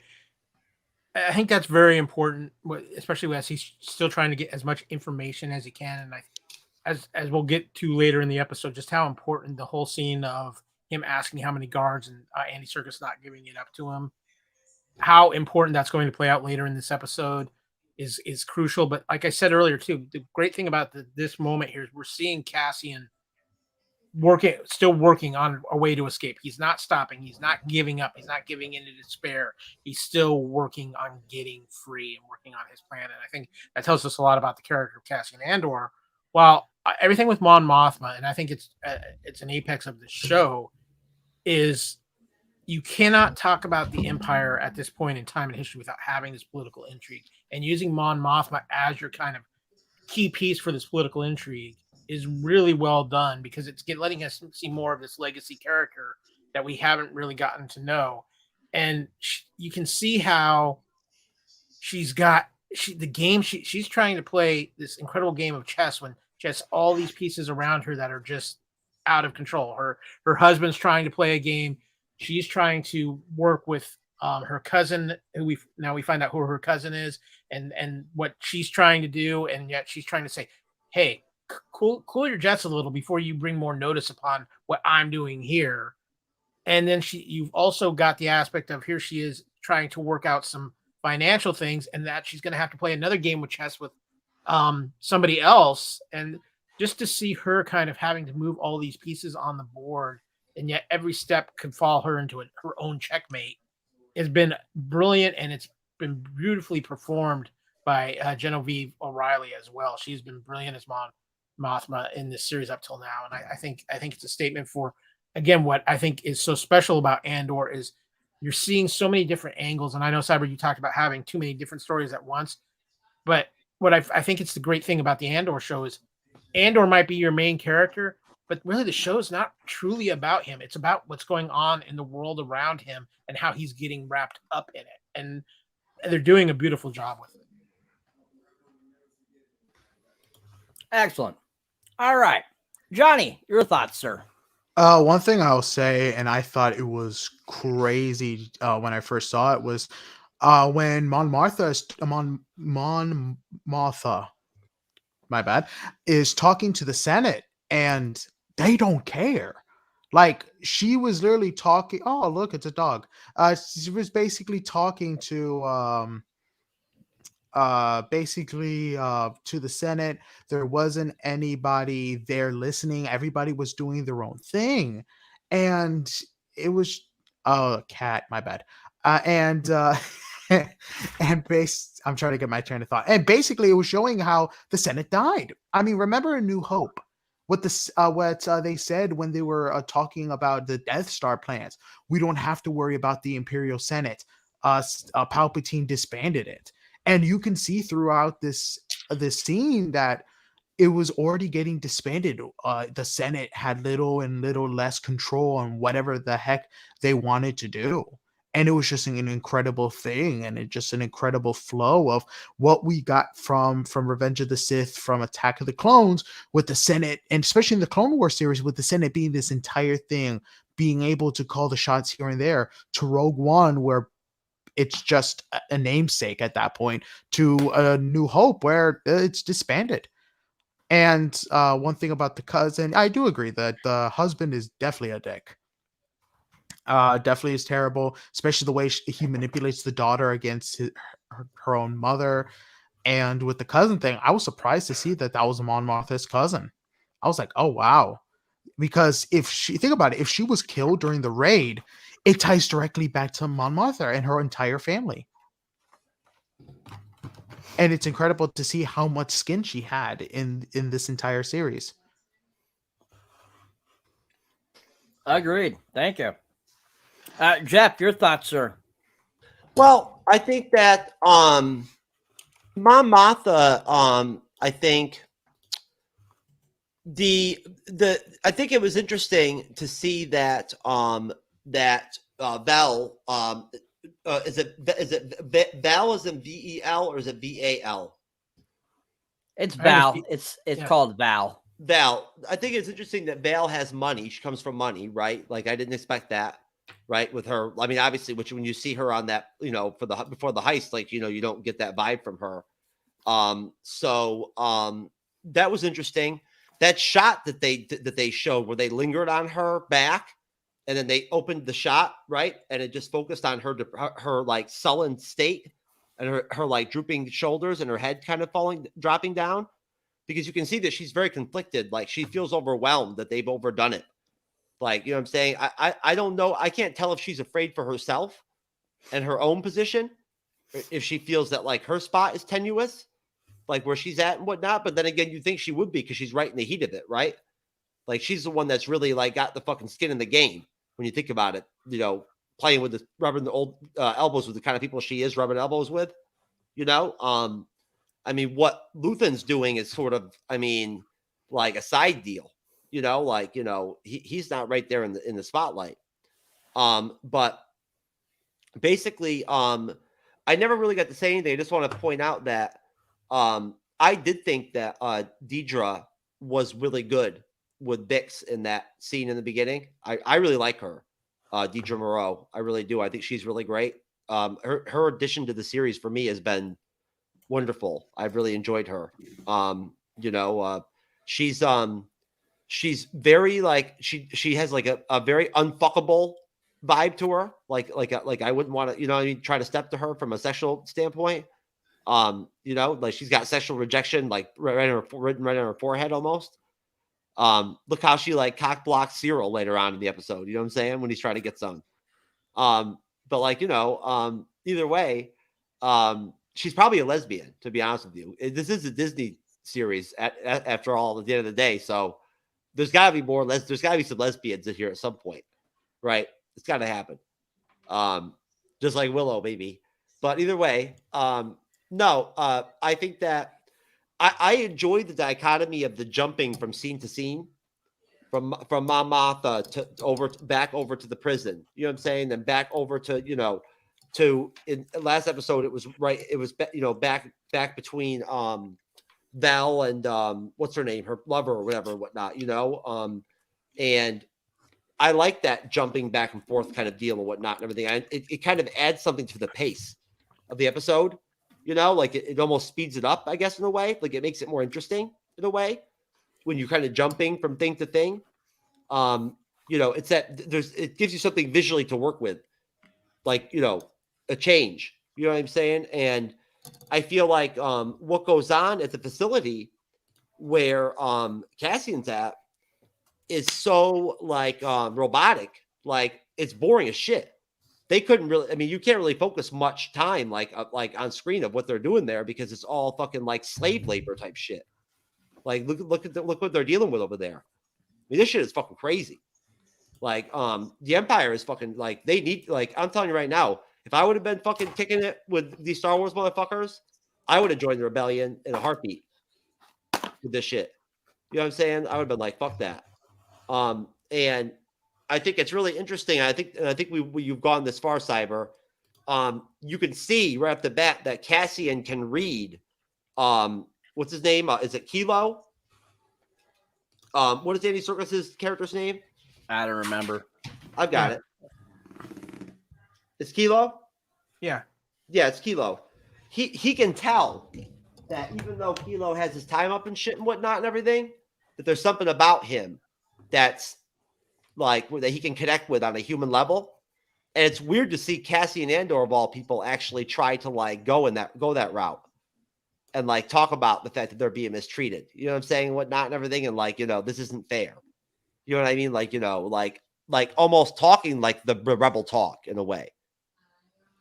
[SPEAKER 4] I think that's very important, especially as he's still trying to get as much information as he can. And as we'll get to later in the episode, just how important the whole scene of him asking how many guards and Andy Serkis not giving it up to him, how important that's going to play out later in this episode is crucial. But like I said earlier too, the great thing about this moment here is we're seeing Cassian still working on a way to escape. He's not stopping. He's not giving up. He's not giving into despair. He's still working on getting free and working on his plan. And I think that tells us a lot about the character of Cassian Andor. While everything with Mon Mothma, and I think it's an apex of the show, is you cannot talk about the Empire at this point in time in history without having this political intrigue. And using Mon Mothma as your kind of key piece for this political intrigue is really well done, because it's letting us see more of this legacy character that we haven't really gotten to know. And you can see how she's trying to play this incredible game of chess when she has all these pieces around her that are just out of control. Her husband's trying to play a game. she's trying to work with her cousin, who we find out who her cousin is, and what she's trying to do, and yet she's trying to say, hey, cool your jets a little before you bring more notice upon what I'm doing here. And then you've also got the aspect of here she is trying to work out some financial things, and that she's going to have to play another game of chess with somebody else, and just to see her kind of having to move all these pieces on the board, and yet every step could fall her into her own checkmate, has been brilliant, and it's been beautifully performed by Genevieve O'Reilly as well. She's been brilliant as Mon Mothma in this series up till now, and I think it's a statement for, again, what I think is so special about Andor is you're seeing so many different angles. And I know, Cyber, you talked about having too many different stories at once, but what I think it's the great thing about the Andor show is Andor might be your main character, but really the show is not truly about him. It's about what's going on in the world around him and how he's getting wrapped up in it. And they're doing a beautiful job with it.
[SPEAKER 1] Excellent. All right. Johnny, your thoughts, sir.
[SPEAKER 5] One thing I'll say, and I thought it was crazy when I first saw it, was when Mon Mothma, my bad, is talking to the Senate, and they don't care. Like, she was literally talking. Oh, look, it's a dog. She was basically talking to to the Senate. There wasn't anybody there listening. Everybody was doing their own thing, and it was cat, my bad. And and I'm trying to get my train of thought. And basically it was showing how the Senate died. I mean, remember A New Hope, what they said when they were talking about the Death Star plans. We don't have to worry about the Imperial Senate. Palpatine disbanded it. And you can see throughout this scene that it was already getting disbanded. The Senate had little and little less control on whatever the heck they wanted to do. And it was just an incredible thing, and it just an incredible flow of what we got from Revenge of the Sith, from Attack of the Clones, with the Senate, and especially in the Clone Wars series, with the Senate being this entire thing, being able to call the shots here and there, to Rogue One, where it's just a namesake at that point, to A New Hope, where it's disbanded. And one thing about the cousin, I do agree that the husband is definitely a dick. Definitely is terrible, especially the way he manipulates the daughter against her own mother. And with the cousin thing, I was surprised to see that was Mon Mothma's cousin. I was like, oh, wow. Because think about it, if she was killed during the raid, it ties directly back to Mon Mothma and her entire family. And it's incredible to see how much skin she had in this entire series.
[SPEAKER 1] Agreed. Thank you. Jeff, your thoughts, sir.
[SPEAKER 2] Well, I think that Mon Mothma, I think I think it was interesting to see that Vel, is it Val as in VEL or is it VAL?
[SPEAKER 1] It's Val. It's called Val.
[SPEAKER 2] Val. I think it's interesting that Val has money. She comes from money, right? Like, I didn't expect that, right? With her, I mean, obviously, when you see her on that, before the heist, like, you don't get that vibe from her. So that was interesting. That shot that they showed where they lingered on her back, and then they opened the shot, right? And it just focused on her like sullen state, and her like drooping shoulders, and her head kind of dropping down, because you can see that she's very conflicted. Like, she feels overwhelmed that they've overdone it. Like, you know what I'm saying? I don't know. I can't tell if she's afraid for herself and her own position, if she feels that like her spot is tenuous, like where she's at and whatnot. But then again, you think she would be, because she's right in the heat of it, right? Like, she's the one that's really like got the fucking skin in the game when you think about it, playing with rubbing the old elbows with the kind of people she is rubbing elbows with, I mean, what Luthen's doing is sort of, I mean, like a side deal, he's not right there in the spotlight. But basically, I never really got to say anything. I just want to point out that I did think that Deidre was really good with Bix in that scene in the beginning. I really like her. Deidre Moreau. I really do. I think she's really great. Her addition to the series for me has been wonderful. I've really enjoyed her. She's very like she has like a very unfuckable vibe to her. Like I wouldn't want to, I mean, try to step to her from a sexual standpoint. Like she's got sexual rejection like written right on her forehead almost. Look how she like cock blocks Cyril later on in the episode. You know what I'm saying? When he's trying to get some. But like, either way, she's probably a lesbian, to be honest with you. This is a Disney series after all, at the end of the day. So there's got to be more. There's got to be some lesbians in here at some point, right? It's got to happen. Just like Willow, maybe. But either way, no. I think that I enjoy the dichotomy of the jumping from scene to scene, from Mon Mothma back over to the prison. You know what I'm saying? Then back over to in last episode it was right. It was back between Val and what's her name, her lover or whatever, whatnot, and I like that jumping back and forth kind of deal and whatnot and everything. It kind of adds something to the pace of the episode, like it almost speeds it up, I guess, in a way. Like it makes it more interesting in a way when you're kind of jumping from thing to thing. It's that it gives you something visually to work with, like, a change, you know what I'm saying? And I feel like what goes on at the facility where Cassian's at is so like robotic, like it's boring as shit. They couldn't really, I mean, you can't really focus much time like on screen of what they're doing there because it's all fucking like slave labor type shit. Like look what they're dealing with over there. I mean, this shit is fucking crazy. Like the Empire is fucking like they need, like, I'm telling you right now, if I would have been fucking kicking it with these Star Wars motherfuckers, I would have joined the rebellion in a heartbeat with this shit. You know what I'm saying? I would have been like, fuck that. And I think it's really interesting. I think you've gone this far, Cyber. You can see right off the bat that Cassian can read. What's his name? Is it Kilo? What is Andy Serkis's character's name?
[SPEAKER 1] I don't remember.
[SPEAKER 2] I've got it. It's Kilo?
[SPEAKER 4] Yeah.
[SPEAKER 2] Yeah, it's Kilo. He can tell that even though Kilo has his time up and shit and whatnot and everything, that there's something about him that's like that he can connect with on a human level. And it's weird to see Cassian Andor of all people actually try to like go that route and like talk about the fact that they're being mistreated. You know what I'm saying? Whatnot and everything. And like, this isn't fair. You know what I mean? Like, like almost talking like the rebel talk in a way.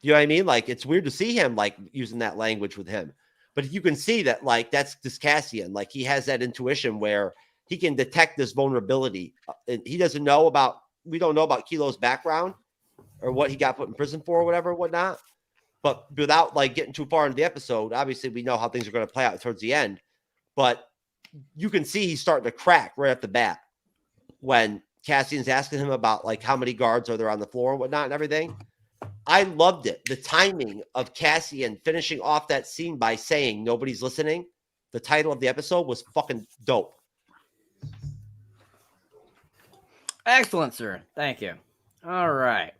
[SPEAKER 2] You know what I mean? Like, it's weird to see him like using that language with him, but you can see that like that's this Cassian. Like he has that intuition where he can detect this vulnerability. And we don't know about Kilo's background or what he got put in prison for or whatever, whatnot. But without like getting too far into the episode, obviously we know how things are going to play out towards the end. But you can see he's starting to crack right off the bat when Cassian's asking him about like how many guards are there on the floor and whatnot and everything. I loved it. The timing of Cassian finishing off that scene by saying nobody's listening. The title of the episode was fucking dope.
[SPEAKER 1] Excellent, sir. Thank you. All right.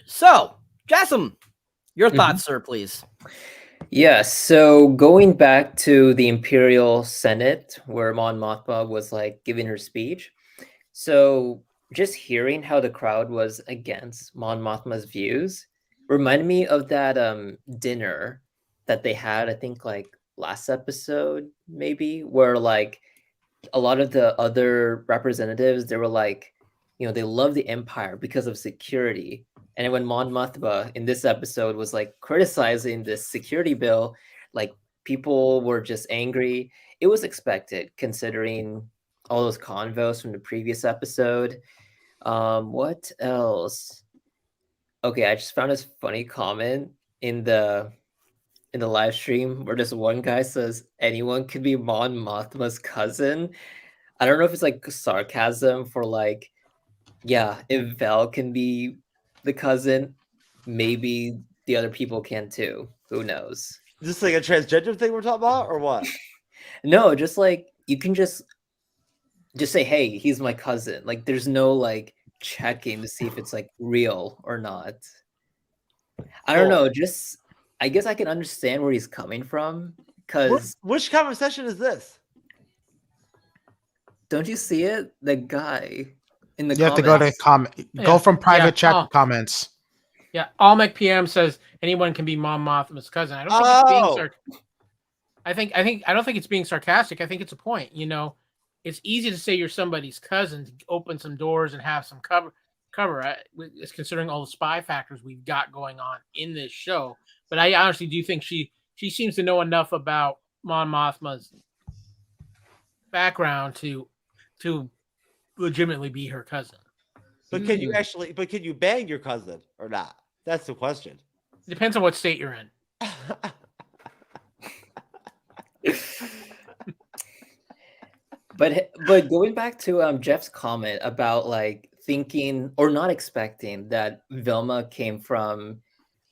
[SPEAKER 1] So, Jassem, your thoughts, sir, please.
[SPEAKER 6] Yeah, so going back to the Imperial Senate where Mon Mothma was like giving her speech. So just hearing how the crowd was against Mon Mothma's views reminded me of that dinner that they had, I think like last episode, maybe, where like a lot of the other representatives, they were like, they love the Empire because of security. And when Mon Mothma in this episode was like criticizing this security bill, like people were just angry. It was expected considering all those convos from the previous episode. What else? Okay, I just found this funny comment in the live stream where this one guy says anyone could be Mon Mothma's cousin. I don't know if it's like sarcasm for like, yeah, if Val can be the cousin, maybe the other people can too. Who knows?
[SPEAKER 2] Is this like a transgender thing we're talking about or what?
[SPEAKER 6] No, just like you can just just say, hey, he's my cousin. Like, there's no like checking to see if it's like real or not. I don't know. Just, I guess I can understand where he's coming from. Because
[SPEAKER 2] which conversation is this?
[SPEAKER 6] Don't you see it? The guy in the
[SPEAKER 5] You have to go to go from private chat to comments.
[SPEAKER 4] Yeah, Almec PM says anyone can be Mon Mothma's cousin. I don't think it's being I don't think it's being sarcastic. I think it's a point. You know, it's easy to say you're somebody's cousin to open some doors and have some cover. It's considering all the spy factors we've got going on in this show. But I honestly do think she seems to know enough about Mon Mothma's background to legitimately be her cousin.
[SPEAKER 2] But can you actually? But can you bang your cousin or not? That's the question.
[SPEAKER 4] It depends on what state you're in.
[SPEAKER 6] But going back to Jeff's comment about like thinking or not expecting that Velma came from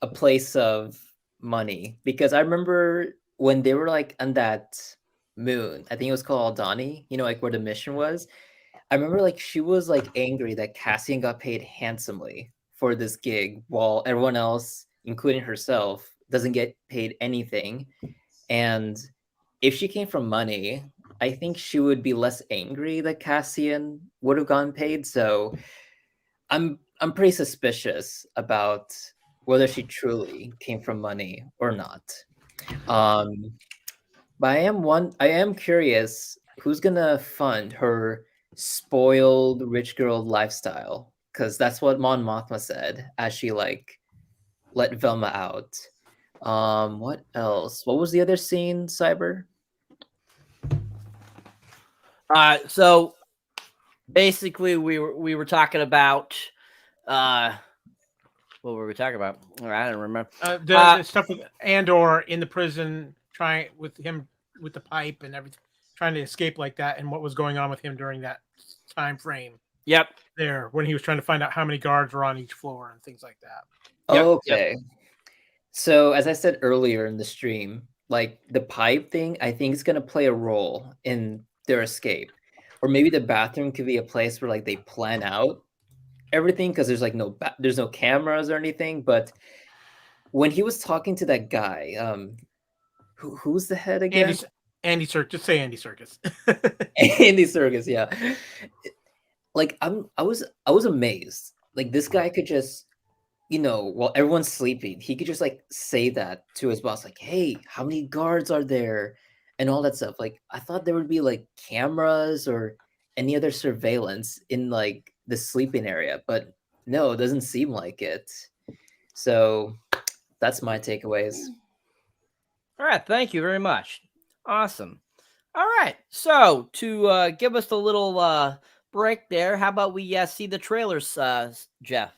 [SPEAKER 6] a place of money, because I remember when they were like on that moon, I think it was called Aldani, you know, like where the mission was. I remember like she was like angry that Cassian got paid handsomely for this gig while everyone else, including herself, doesn't get paid anything. And if she came from money, I think she would be less angry that Cassian would have gotten paid. So I'm pretty suspicious about whether she truly came from money or not. But I am curious who's gonna fund her spoiled rich girl lifestyle, because that's what Mon Mothma said as she like let Velma out. What else? What was the other scene, Cyber?
[SPEAKER 1] So basically we were talking about what were we talking about? I don't remember.
[SPEAKER 4] The stuff with Andor in the prison, trying with him with the pipe and everything, trying to escape like that, and what was going on with him during that time frame.
[SPEAKER 1] Yep.
[SPEAKER 4] There, when he was trying to find out how many guards were on each floor and things like that.
[SPEAKER 1] Yep.
[SPEAKER 6] Okay. Yep. So as I said earlier in the stream, like the pipe thing, I think is going to play a role in their escape. Or maybe the bathroom could be a place where like they plan out everything, because there's like there's no cameras or anything. But when he was talking to that guy, who's the head again?
[SPEAKER 4] Andy Serkis. Just say Andy Serkis.
[SPEAKER 6] Andy Serkis, yeah. Like I was amazed. Like this guy could just, you know, while everyone's sleeping, he could just like say that to his boss, like, hey, how many guards are there? And all that stuff. Like, I thought there would be like cameras or any other surveillance in like the sleeping area, but no, it doesn't seem like it. So that's my takeaways.
[SPEAKER 1] All right. Thank you very much. Awesome. All right. So to give us a little break there, how about we see the trailers, Jeff?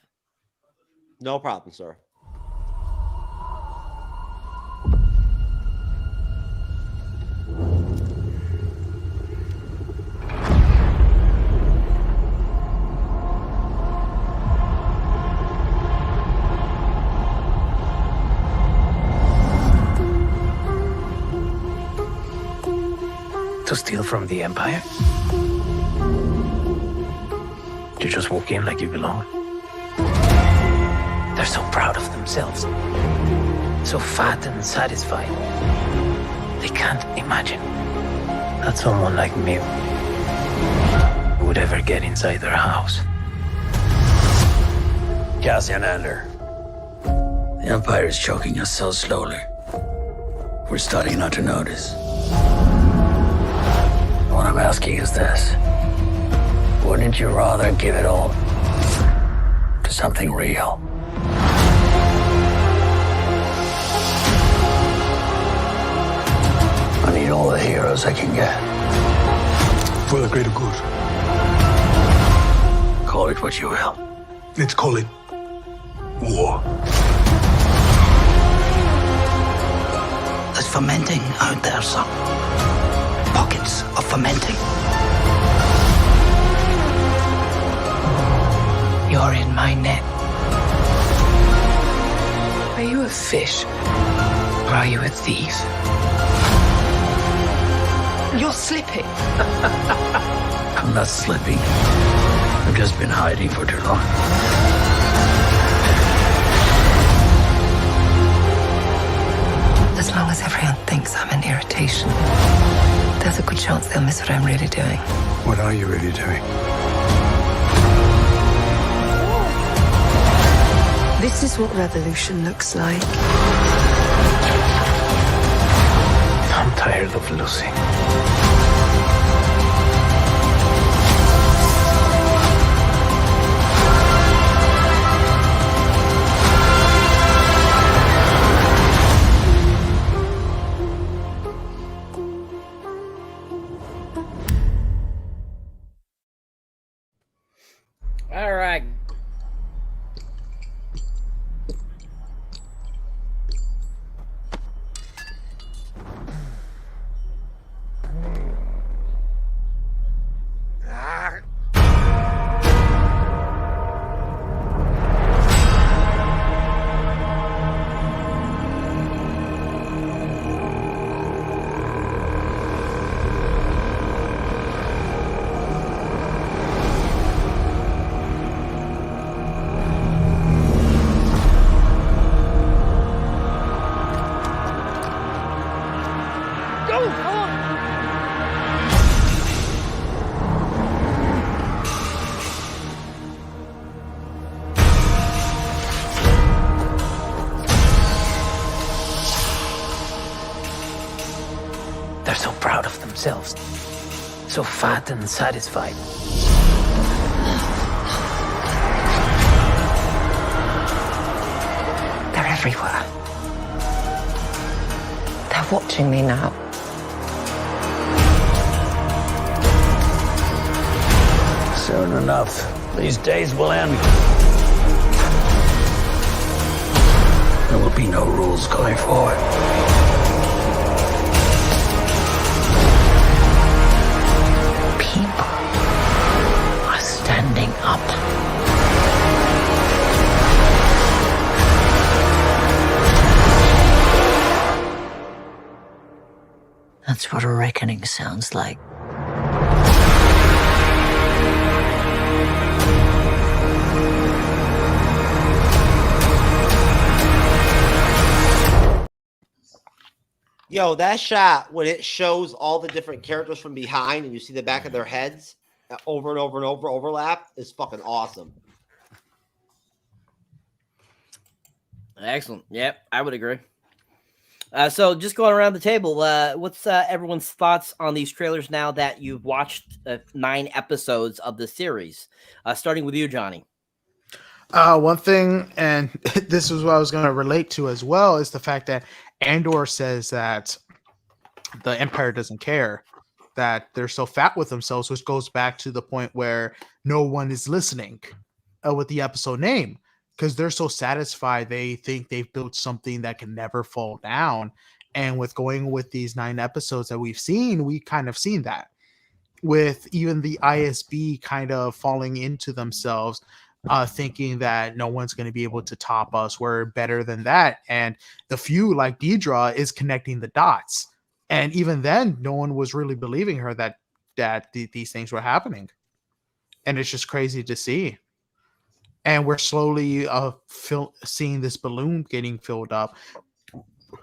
[SPEAKER 2] No problem, sir.
[SPEAKER 7] To steal from the Empire? To just walk in like you belong? They're so proud of themselves. So fat and satisfied. They can't imagine that someone like me would ever get inside their house.
[SPEAKER 8] Cassian Andor. The Empire is choking us so slowly. We're starting not to notice. What I'm asking is this. Wouldn't you rather give it all to something real? I need all the heroes I can get.
[SPEAKER 9] For the greater good.
[SPEAKER 8] Call it what you will.
[SPEAKER 9] Let's call it war.
[SPEAKER 8] There's fermenting out there, son. Pockets of fermenting.
[SPEAKER 7] You're in my net. Are you a fish? Or are you a thief?
[SPEAKER 10] You're slipping.
[SPEAKER 8] I'm not slipping. I've just been hiding for too long.
[SPEAKER 10] As long as everyone thinks I'm an irritation, there's a good chance they'll miss what I'm really doing.
[SPEAKER 9] What are you really doing?
[SPEAKER 10] This is what revolution looks like.
[SPEAKER 7] I'm tired of losing.
[SPEAKER 1] All right.
[SPEAKER 7] They're so proud of themselves, so fat and satisfied.
[SPEAKER 10] They're everywhere. They're watching me now.
[SPEAKER 8] Soon enough, these days will end. There will be no rules going forward.
[SPEAKER 10] People are standing up. That's what a reckoning sounds like.
[SPEAKER 2] Yo, that shot when it shows all the different characters from behind and you see the back of their heads over and over and over overlap is fucking awesome.
[SPEAKER 1] Excellent. Yep, I would agree. So just going around the table, what's everyone's thoughts on these trailers now that you've watched 9 episodes of the series? Starting with you, Johnny.
[SPEAKER 5] One thing, and this is what I was going to relate to as well, is the fact that Andor says that the Empire doesn't care, that they're so fat with themselves, which goes back to the point where no one is listening with the episode name, because they're so satisfied they think they've built something that can never fall down. And with going with these 9 episodes that we've seen, we kind of seen that with even the ISB kind of falling into themselves, thinking that no one's going to be able to top us. We're better than that. And the few like Deidre is connecting the dots. And even then, no one was really believing her that these things were happening. And it's just crazy to see. And we're slowly seeing this balloon getting filled up.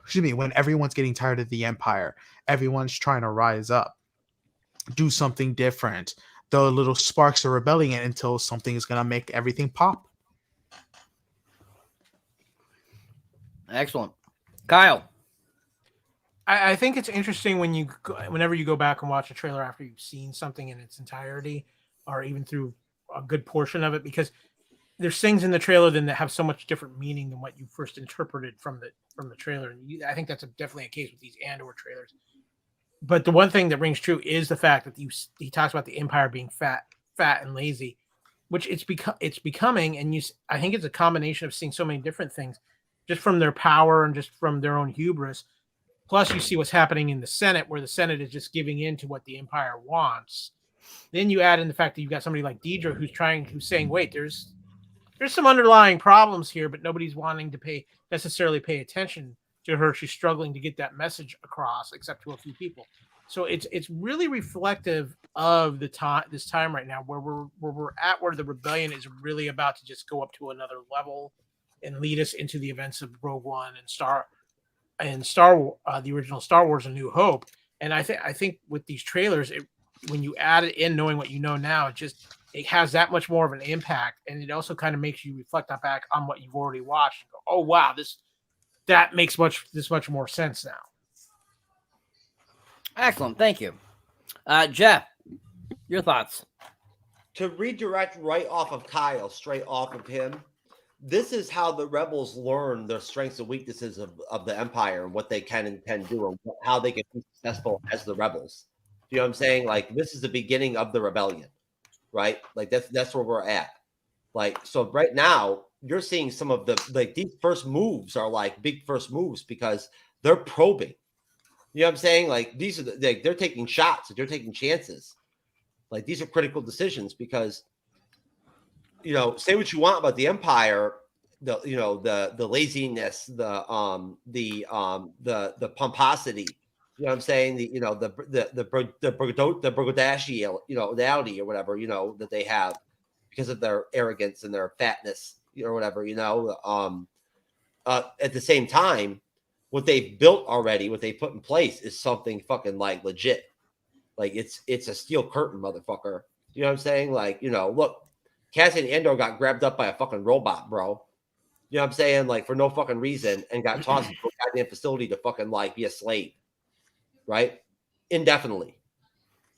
[SPEAKER 5] Excuse me, when everyone's getting tired of the Empire, everyone's trying to rise up, do something different. The little sparks are rebelling until something is going to make everything pop.
[SPEAKER 1] Excellent. Kyle.
[SPEAKER 4] I think it's interesting whenever you go back and watch a trailer after you've seen something in its entirety, or even through a good portion of it, because there's things in the trailer then that have so much different meaning than what you first interpreted from the trailer. And I think that's definitely a case with these Andor trailers. But the one thing that rings true is the fact that he talks about the Empire being fat and lazy, which it's becoming. And I think it's a combination of seeing so many different things, just from their power and just from their own hubris. Plus, you see what's happening in the Senate, where the Senate is just giving in to what the Empire wants. Then you add in the fact that you've got somebody like Deidre who's saying, wait, there's some underlying problems here, but nobody's wanting to necessarily pay attention to her. She's struggling to get that message across, except to a few people. So it's really reflective of the time, this time right now, where we're at, where the rebellion is really about to just go up to another level and lead us into the events of Rogue One and the original Star Wars: A New Hope. And I think with these trailers, when you add it in, knowing what you know now, it has that much more of an impact, and it also kind of makes you reflect back on what you've already watched and go, oh wow, that makes much more sense now.
[SPEAKER 1] Excellent, thank you. Jeff, your thoughts?
[SPEAKER 2] To redirect right off of Kyle, straight off of him, this is how the rebels learn the strengths and weaknesses of the Empire and what they can and can do, and how they can be successful as the rebels. You know what I'm saying? Like, this is the beginning of the rebellion, right? Like, that's where we're at. Like, so right now, you're seeing some of these first moves are like big first moves because they're probing. You know what I'm saying? Like, these are they're taking shots, they're taking chances. Like, these are critical decisions because, you know, say what you want about the Empire, the laziness, the pomposity. You know what I'm saying? The braggadocio, or whatever, that they have because of their arrogance and their fatness, or whatever, at the same time, what they've built already, what they put in place is something fucking like legit. Like, it's a steel curtain, motherfucker. You know what I'm saying? Like, look, Cassian Andor got grabbed up by a fucking robot, bro. You know what I'm saying? Like, for no fucking reason, and got tossed into a goddamn facility to fucking like be a slave, right? Indefinitely.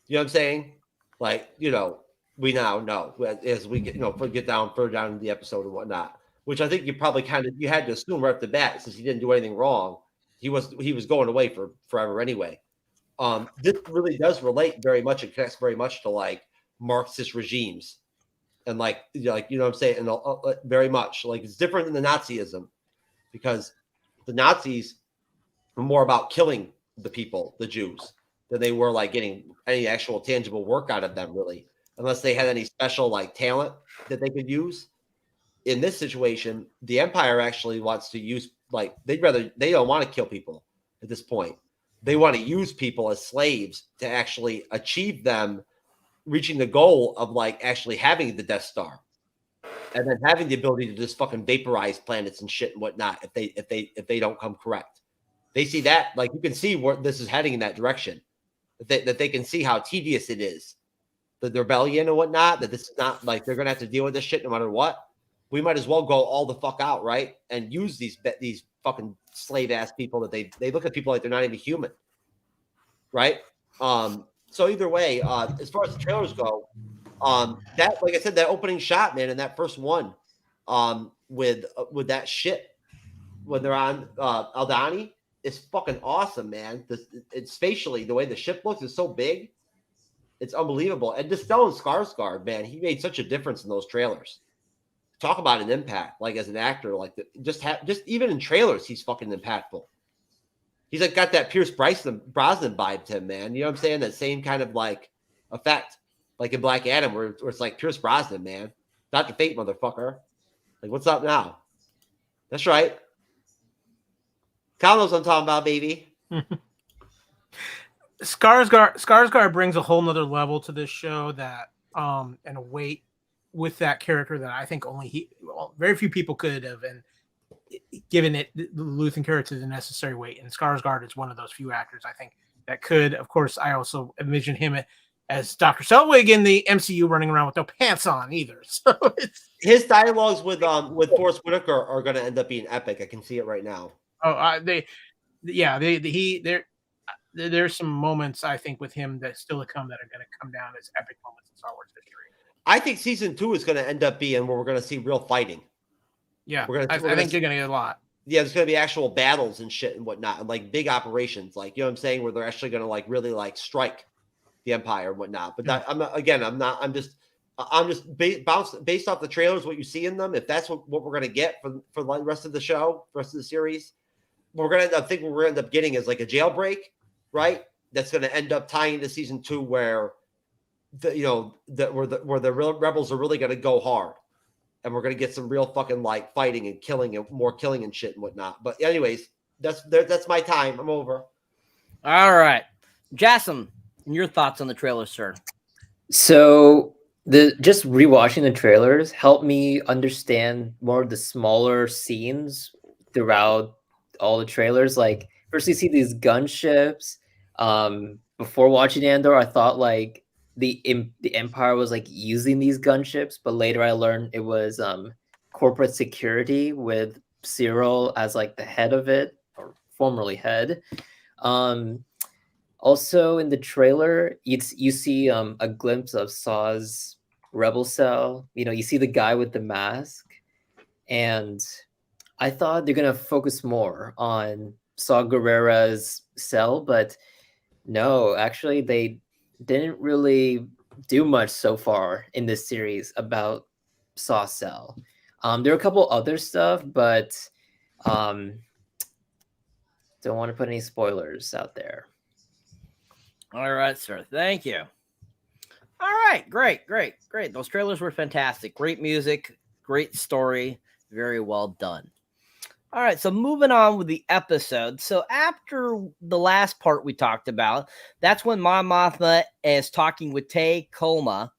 [SPEAKER 2] You know what I'm saying? Like, we now know as we get, get down further down in the episode and whatnot, which I think you probably you had to assume right off the bat, since he didn't do anything wrong, he was going away for forever anyway. This really does relate very much and connects very much to like Marxist regimes. And like, you know what I'm saying? And very much like, it's different than the Nazism, because the Nazis were more about killing the people, the Jews, than they were like getting any actual tangible work out of them, really, unless they had any special like talent that they could use. In this situation, the Empire actually wants to use, like, they don't want to kill people at this point. They want to use people as slaves to actually achieve them reaching the goal of like actually having the Death Star, and then having the ability to just fucking vaporize planets and shit and whatnot if they don't come correct. They see that, like, you can see where this is heading in that direction. That they can see how tedious it is, the rebellion and whatnot. That this is not like they're gonna have to deal with this shit no matter what. We might as well go all the fuck out, right? And use these fucking slave ass people that they look at people like they're not even human, right? So either way, as far as the trailers go, that, like I said, that opening shot, man, and that first one, with that ship when they're on Aldhani, is fucking awesome, man. It's spatially, the way the ship looks is so big, it's unbelievable. And just Stellan Skarsgård, man, he made such a difference in those trailers. Talk about an impact, like as an actor, like just even in trailers, he's fucking impactful. He's like got that Pierce Brosnan vibe to him, man. You know what I'm saying? That same kind of like effect, like in Black Adam, where it's like Pierce Brosnan, man. Dr. Fate, motherfucker. Like, what's up now? That's right. Kyle knows what I'm talking about, baby.
[SPEAKER 4] Skarsgård brings a whole nother level to this show that and a weight with that character that I think very few people could have, and given it the Luthen character the necessary weight. And Skarsgård is one of those few actors I think that could. Of course, I also envision him as Dr. Selwig in the MCU, running around with no pants on either. So
[SPEAKER 2] his dialogues with Forrest Whitaker are going to end up being epic. I can see it right now.
[SPEAKER 4] Oh, there's some moments I think with him that still to come that are going to come down as epic moments in Star Wars history.
[SPEAKER 2] I think season 2 is going to end up being where we're going to see real fighting.
[SPEAKER 4] Yeah, I think you're going to get a lot.
[SPEAKER 2] Yeah, there's going to be actual battles and shit and whatnot, and like big operations, like, you know what I'm saying, where they're actually going to like really like strike the Empire and whatnot. But that, I'm just based off the trailers, what you see in them. If that's what we're going to get for the rest of the show, rest of the series, we're going to end up getting is like a jailbreak, right? That's going to end up tying into season 2, where where the real rebels are really going to go hard. And we're going to get some real fucking like fighting and killing and more killing and shit and whatnot. But anyways, that's my time. I'm over.
[SPEAKER 1] All right. Jassem, your thoughts on the trailer, sir?
[SPEAKER 6] So the just rewatching the trailers helped me understand more of the smaller scenes throughout all the trailers. Like first you see these gunships. Before watching Andor, I thought like the Empire was like using these gunships, but later I learned it was corporate security with Cyril as like the head of it, or formerly head. Also in the trailer, you see a glimpse of Saw's rebel cell. You know, you see the guy with the mask, and I thought they're gonna focus more on Saw Gerrera's cell, but no, actually they didn't really do much so far in this series about Saw cell. There are a couple other stuff, but don't want to put any spoilers out there.
[SPEAKER 1] All right, sir. Thank you. All right. Great. Those trailers were fantastic. Great music, great story, very well done. All right. So moving on with the episode. So after the last part we talked about, that's when Mon Mothma is talking with Tay Kolma.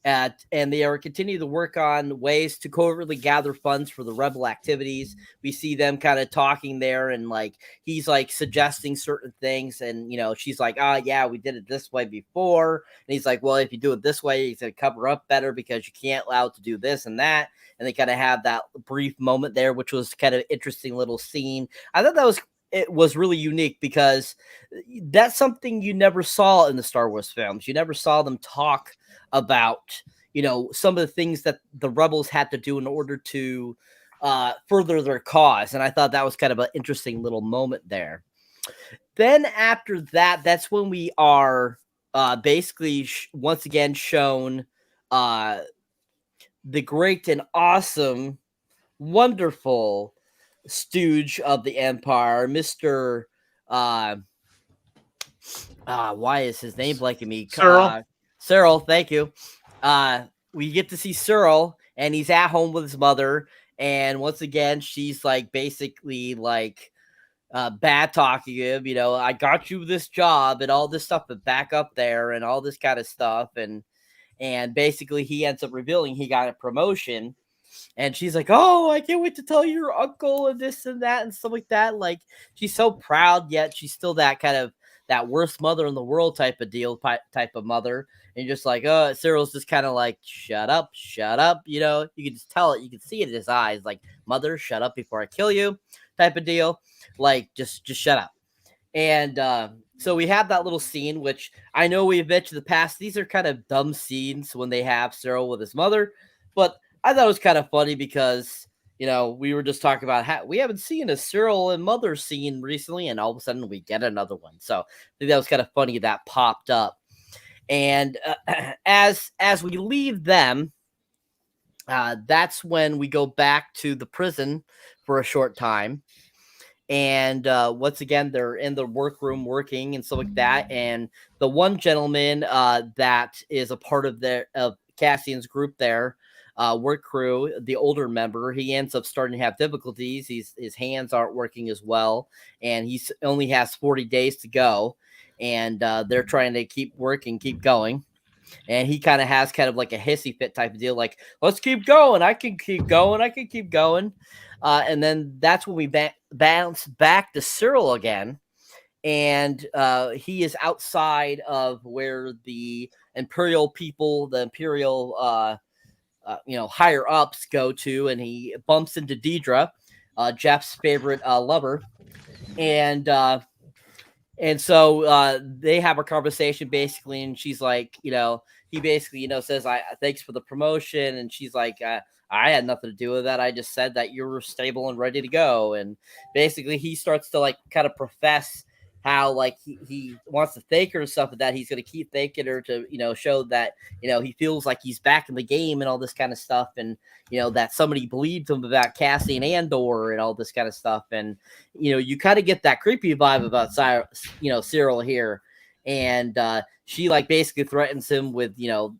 [SPEAKER 1] And they are continuing to work on ways to covertly gather funds for the rebel activities. We see them kind of talking there, and like he's like suggesting certain things, and you know she's like, "Oh yeah, we did it this way before," and he's like, "Well, if you do it this way, it's gonna cover up better because you can't allow it to do this and that." And they kind of have that brief moment there, which was kind of interesting little scene. I thought it was really unique because that's something you never saw in the Star Wars films. You never saw them talk about, you know, some of the things that the rebels had to do in order to further their cause. And I thought that was kind of an interesting little moment there. Then after that, that's when we are basically once again shown the great and awesome, wonderful stooge of the Empire, Mr. Why is his name blanking me? Cyril, thank you. We get to see Cyril, and he's at home with his mother. And once again, she's like basically like bad talking him. You know, I got you this job and all this stuff, but back up there and all this kind of stuff. And basically, he ends up revealing he got a promotion. And she's like, "Oh, I can't wait to tell your uncle and this and that and stuff like that." Like she's so proud, yet she's still that kind of that worst mother in the world type of deal, type of mother. And you're just like, oh, Cyril's just kind of like, shut up. You know, you can just tell it. You can see it in his eyes, like, mother, shut up before I kill you type of deal. Like, just shut up. And so we have that little scene, which I know we've mentioned in the past. These are kind of dumb scenes when they have Cyril with his mother. But I thought it was kind of funny because, you know, we were just talking about how we haven't seen a Cyril and mother scene recently, and all of a sudden we get another one. So I think that was kind of funny that popped up. And as we leave them, that's when we go back to the prison for a short time. And once again, they're in the workroom working and stuff like that. And the one gentleman that is a part of Cassian's group there, work crew, the older member, he ends up starting to have difficulties. His hands aren't working as well, and he only has 40 days to go. And they're trying to keep working, keep going. And he kind of has kind of like a hissy fit type of deal, like, let's keep going. I can keep going. And then that's when we bounce back to Cyril again. And he is outside of where the Imperial people, the Imperial, higher ups go to. And he bumps into Deidre, Jeff's favorite lover. And so they have a conversation basically, and she's like, you know, he basically, you know, says, thanks for the promotion. And she's like, I had nothing to do with that. I just said that you were stable and ready to go. And basically he starts to like kind of profess how like he wants to thank her and stuff, but that he's going to keep thanking her to, you know, show that, you know, he feels like he's back in the game and all this kind of stuff. And, you know, that somebody believed him about Cassian Andor and all this kind of stuff. And, you know, you kind of get that creepy vibe about, Cyril here. And she like basically threatens him with, you know,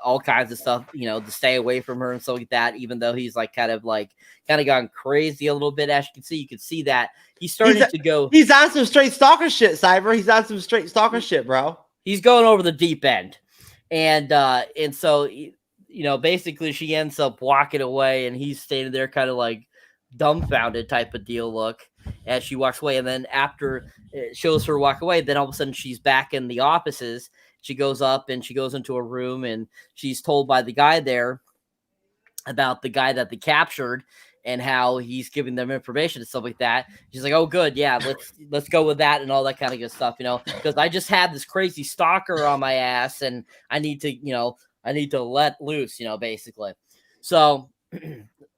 [SPEAKER 1] all kinds of stuff, you know, to stay away from her and stuff like that, even though he's like kind of gone crazy a little bit. As you can see that he's starting to go.
[SPEAKER 2] He's on some straight stalker shit, Cyber. He's on some straight stalker shit, bro.
[SPEAKER 1] He's going over the deep end. And so basically she ends up walking away, and he's standing there kind of like dumbfounded type of deal look as she walks away. And then after it shows her walk away, then all of a sudden she's back in the offices. She goes up and she goes into a room, and she's told by the guy there about the guy that they captured and how he's giving them information and stuff like that. She's like, "Oh, good, yeah, let's go with that," and all that kind of good stuff, because I just had this crazy stalker on my ass, and I need to let loose, basically. So,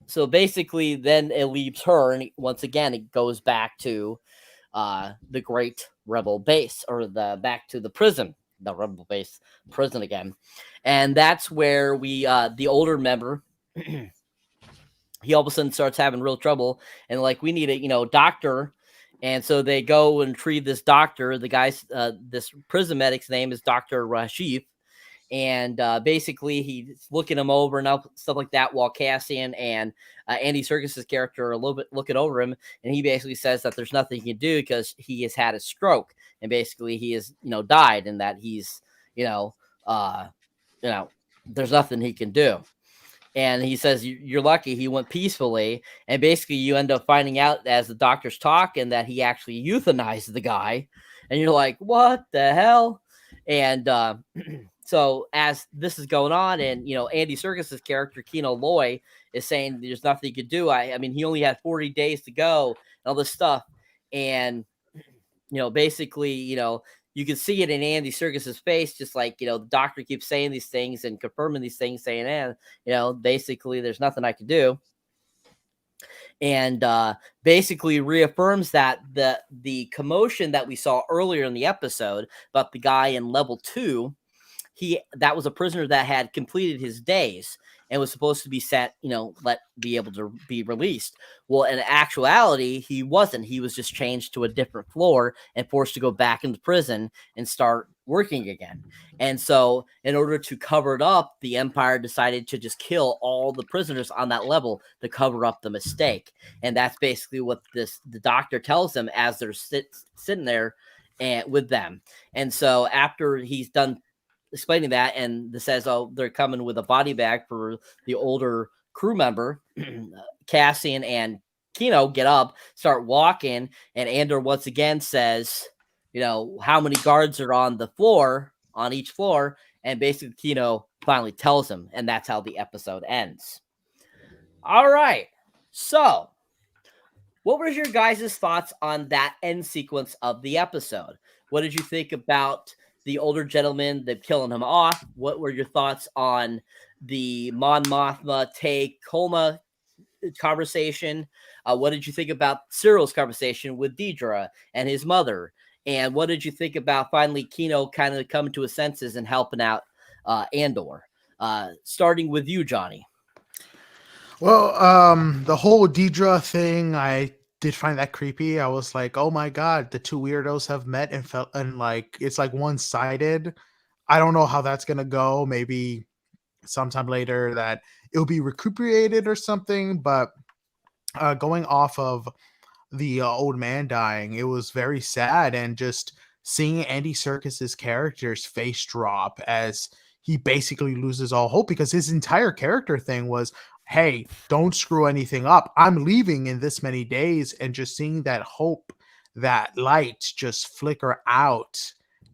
[SPEAKER 1] so basically, then it leaves her, and once again, it goes back to the Great Rebel Base, or back to the prison, the Rebel Base prison again, and that's where we the older member. He all of a sudden starts having real trouble, and like, we need a doctor, and so they go and retrieve this doctor. The guy's this prison medic's name is Dr. Rashif, and basically he's looking him over and stuff like that, while Cassian and Andy Serkis's character are a little bit looking over him, and he basically says that there's nothing he can do because he has had a stroke, and basically he has died, and that he's there's nothing he can do. And he says, "You're lucky he went peacefully." And basically you end up finding out as the doctors talk, and that he actually euthanized the guy. And you're like, what the hell? And so as this is going on, and Andy Serkis's character Kino Loy is saying there's nothing he could do. I mean, he only had 40 days to go and all this stuff. And basically, you can see it in Andy Serkis's face, just like, the doctor keeps saying these things and confirming these things, saying, basically there's nothing I can do. And basically reaffirms that the commotion that we saw earlier in the episode about the guy in level 2, that was a prisoner that had completed his days and was supposed to be set, be able to be released. Well, in actuality, he wasn't. He was just changed to a different floor and forced to go back into prison and start working again. And so in order to cover it up, the Empire decided to just kill all the prisoners on that level to cover up the mistake. And that's basically what the doctor tells them as they're sitting there with them. And so after he's done explaining that, and this says, "Oh, they're coming with a body bag for the older crew member," Cassian and Kino get up, start walking, and Andor once again says, how many guards are on each floor, and basically Kino finally tells him, and that's how the episode ends. All right, so what was your guys' thoughts on that end sequence of the episode? What did you think about the older gentleman, they're killing him off? What were your thoughts on the Mon Mothma Colma conversation? What did you think about Cyril's conversation with Deidre and his mother? And what did you think about finally Kino kind of coming to his senses and helping out Andor? Starting with you, Johnny.
[SPEAKER 5] Well, the whole Deidre thing, I did find that creepy. I was like, oh my God, the two weirdos have met and felt, and like, it's like one-sided. I don't know how that's going to go. Maybe sometime later that it'll be recuperated or something, but going off of the old man dying, it was very sad, and just seeing Andy Serkis's character's face drop as he basically loses all hope, because his entire character thing was, hey, don't screw anything up, I'm leaving in this many days, and just seeing that hope, that light just flicker out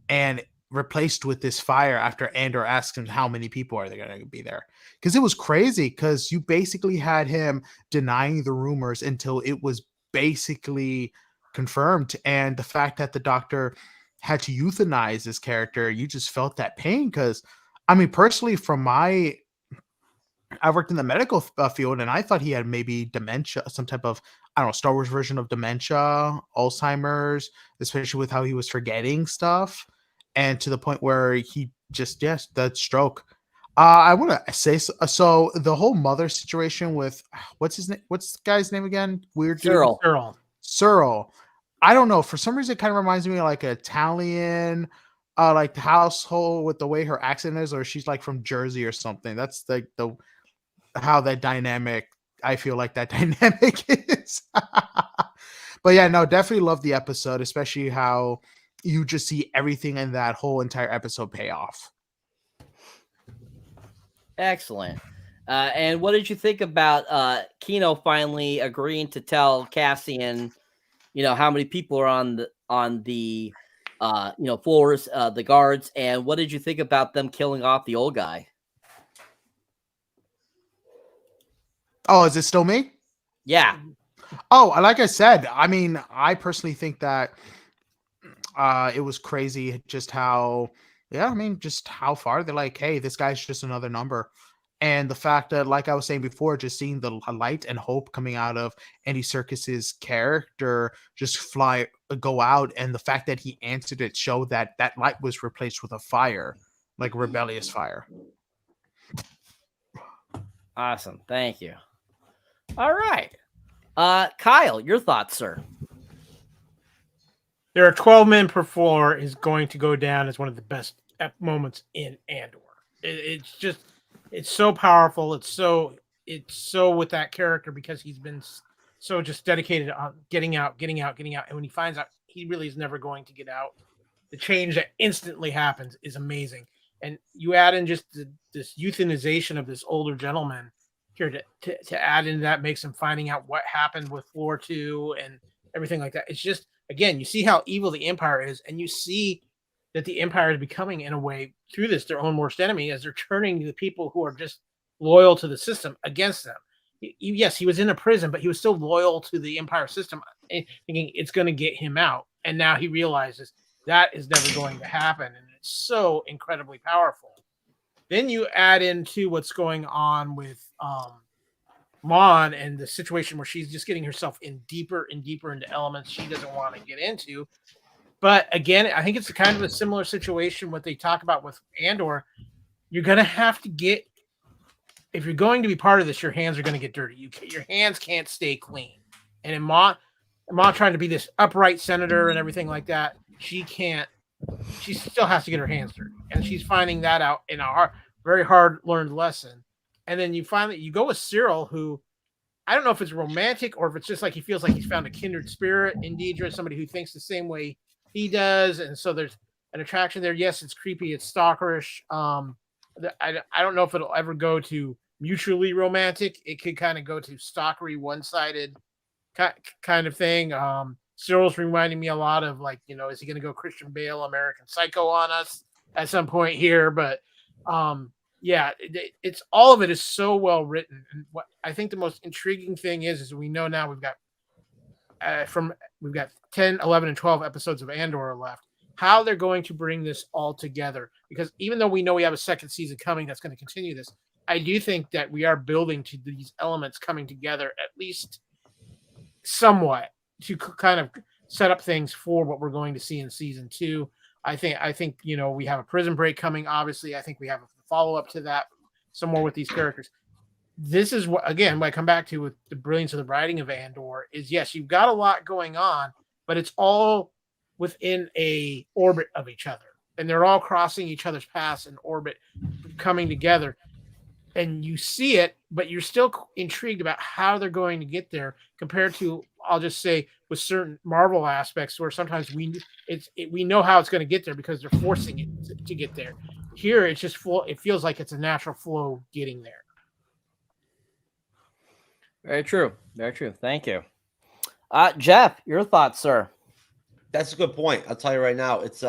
[SPEAKER 5] and replaced with this fire after Andor asks him how many people are they going to be there. Because it was crazy, because you basically had him denying the rumors until it was basically confirmed, and the fact that the doctor had to euthanize this character, you just felt that pain. Because I mean, personally, I worked in the medical field, and I thought he had maybe dementia, some type of, I don't know, Star Wars version of dementia, Alzheimer's, especially with how he was forgetting stuff, and to the point where he just, yes, that stroke. I want to say, so the whole mother situation with, what's his name? What's the guy's name again? Weird
[SPEAKER 1] Cyril.
[SPEAKER 5] Cyril. I don't know. For some reason, it kind of reminds me of like an Italian, like the household with the way her accent is, or she's like from Jersey or something. That's like how that dynamic, I feel like that dynamic is. But yeah, no, definitely love the episode, especially how you just see everything in that whole entire episode pay off.
[SPEAKER 1] Excellent. And what did you think about Kino finally agreeing to tell Cassian, how many people are on the floors, the guards, and what did you think about them killing off the old guy?
[SPEAKER 5] Oh, is it still me?
[SPEAKER 1] Yeah.
[SPEAKER 5] Oh, like I said, I mean, I personally think that it was crazy just how, just how far they're like, hey, this guy's just another number. And the fact that, like I was saying before, just seeing the light and hope coming out of Andy Serkis's character just go out, and the fact that he answered it showed that that light was replaced with a fire, like a rebellious fire.
[SPEAKER 1] Awesome. Thank you. All right. Kyle, your thoughts, sir?
[SPEAKER 4] There are 12 men per floor is going to go down as one of the best moments in Andor. It's so powerful. It's so with that character because he's been so just dedicated on getting out. And when he finds out he really is never going to get out, the change that instantly happens is amazing. And you add in just this euthanization of this older gentleman here to add into that makes him finding out what happened with floor 2 and everything like that. It's just, again, you see how evil the Empire is, and you see that the Empire is becoming, in a way, through this, their own worst enemy, as they're turning the people who are just loyal to the system against them. Yes, he was in a prison, but he was still loyal to the Empire system, thinking it's going to get him out. And now he realizes that is never going to happen, and it's so incredibly powerful. Then you add into what's going on with Mon and the situation where she's just getting herself in deeper and deeper into elements she doesn't want to get into. But again, I think it's kind of a similar situation what they talk about with Andor. You're going to have to get, if you're going to be part of this, your hands are going to get dirty. Your hands can't stay clean. And in Mon trying to be this upright senator and everything like that, she still has to get her hands dirty. And she's finding that out in a very hard learned lesson. And then you go with Cyril, who I don't know if it's romantic or if it's just like he feels like he's found a kindred spirit in Deidre, somebody who thinks the same way he does. And so there's an attraction there. Yes, it's creepy. It's stalkerish. I don't know if it'll ever go to mutually romantic. It could kind of go to stalkery, one-sided kind of thing. Cyril's reminding me a lot of, like, is he going to go Christian Bale, American Psycho on us at some point here? But yeah, it's all of it is so well written. And what I think the most intriguing thing is we know now we've got 10, 11, and 12 episodes of Andor left. How they're going to bring this all together, because even though we know we have a second season coming that's going to continue this, I do think that we are building to these elements coming together at least somewhat to kind of set up things for what we're going to see in season 2. I think we have a prison break coming. Obviously, I think we have a follow-up to that, some more with these characters. This is what, again, what I come back to with the brilliance of the writing of Andor is, yes, you've got a lot going on, but it's all within a orbit of each other, and they're all crossing each other's paths in orbit, coming together. And you see it, but you're still intrigued about how they're going to get there, compared to, I'll just say, with certain Marvel aspects where sometimes we know how it's going to get there because they're forcing it to get there. Here, it's just it feels like it's a natural flow getting there.
[SPEAKER 1] Very true. Very true. Thank you. Jeff, your thoughts, sir?
[SPEAKER 2] That's a good point. I'll tell you right now. It's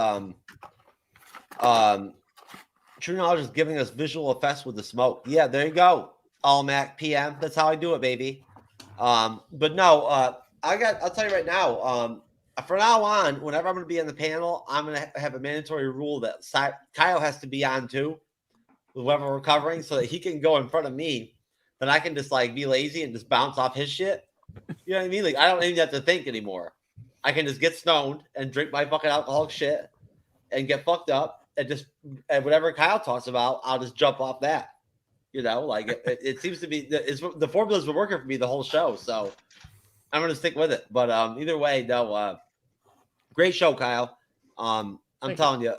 [SPEAKER 2] True Knowledge is giving us visual effects with the smoke. Yeah, there you go. All Mac PM. That's how I do it, baby. But no, I'll tell you right now. From now on, whenever I'm going to be on the panel, I'm going to have a mandatory rule that Kyle has to be on too, with whoever we're covering, so that he can go in front of me. Then I can just like be lazy and just bounce off his shit. You know what I mean? Like, I don't even have to think anymore. I can just get stoned and drink my fucking alcoholic shit and get fucked up and whatever Kyle talks about, I'll just jump off that. Like it seems to be the formula's been working for me the whole show, so I'm going to stick with it. But either way, no, great show, Kyle. I'm telling you,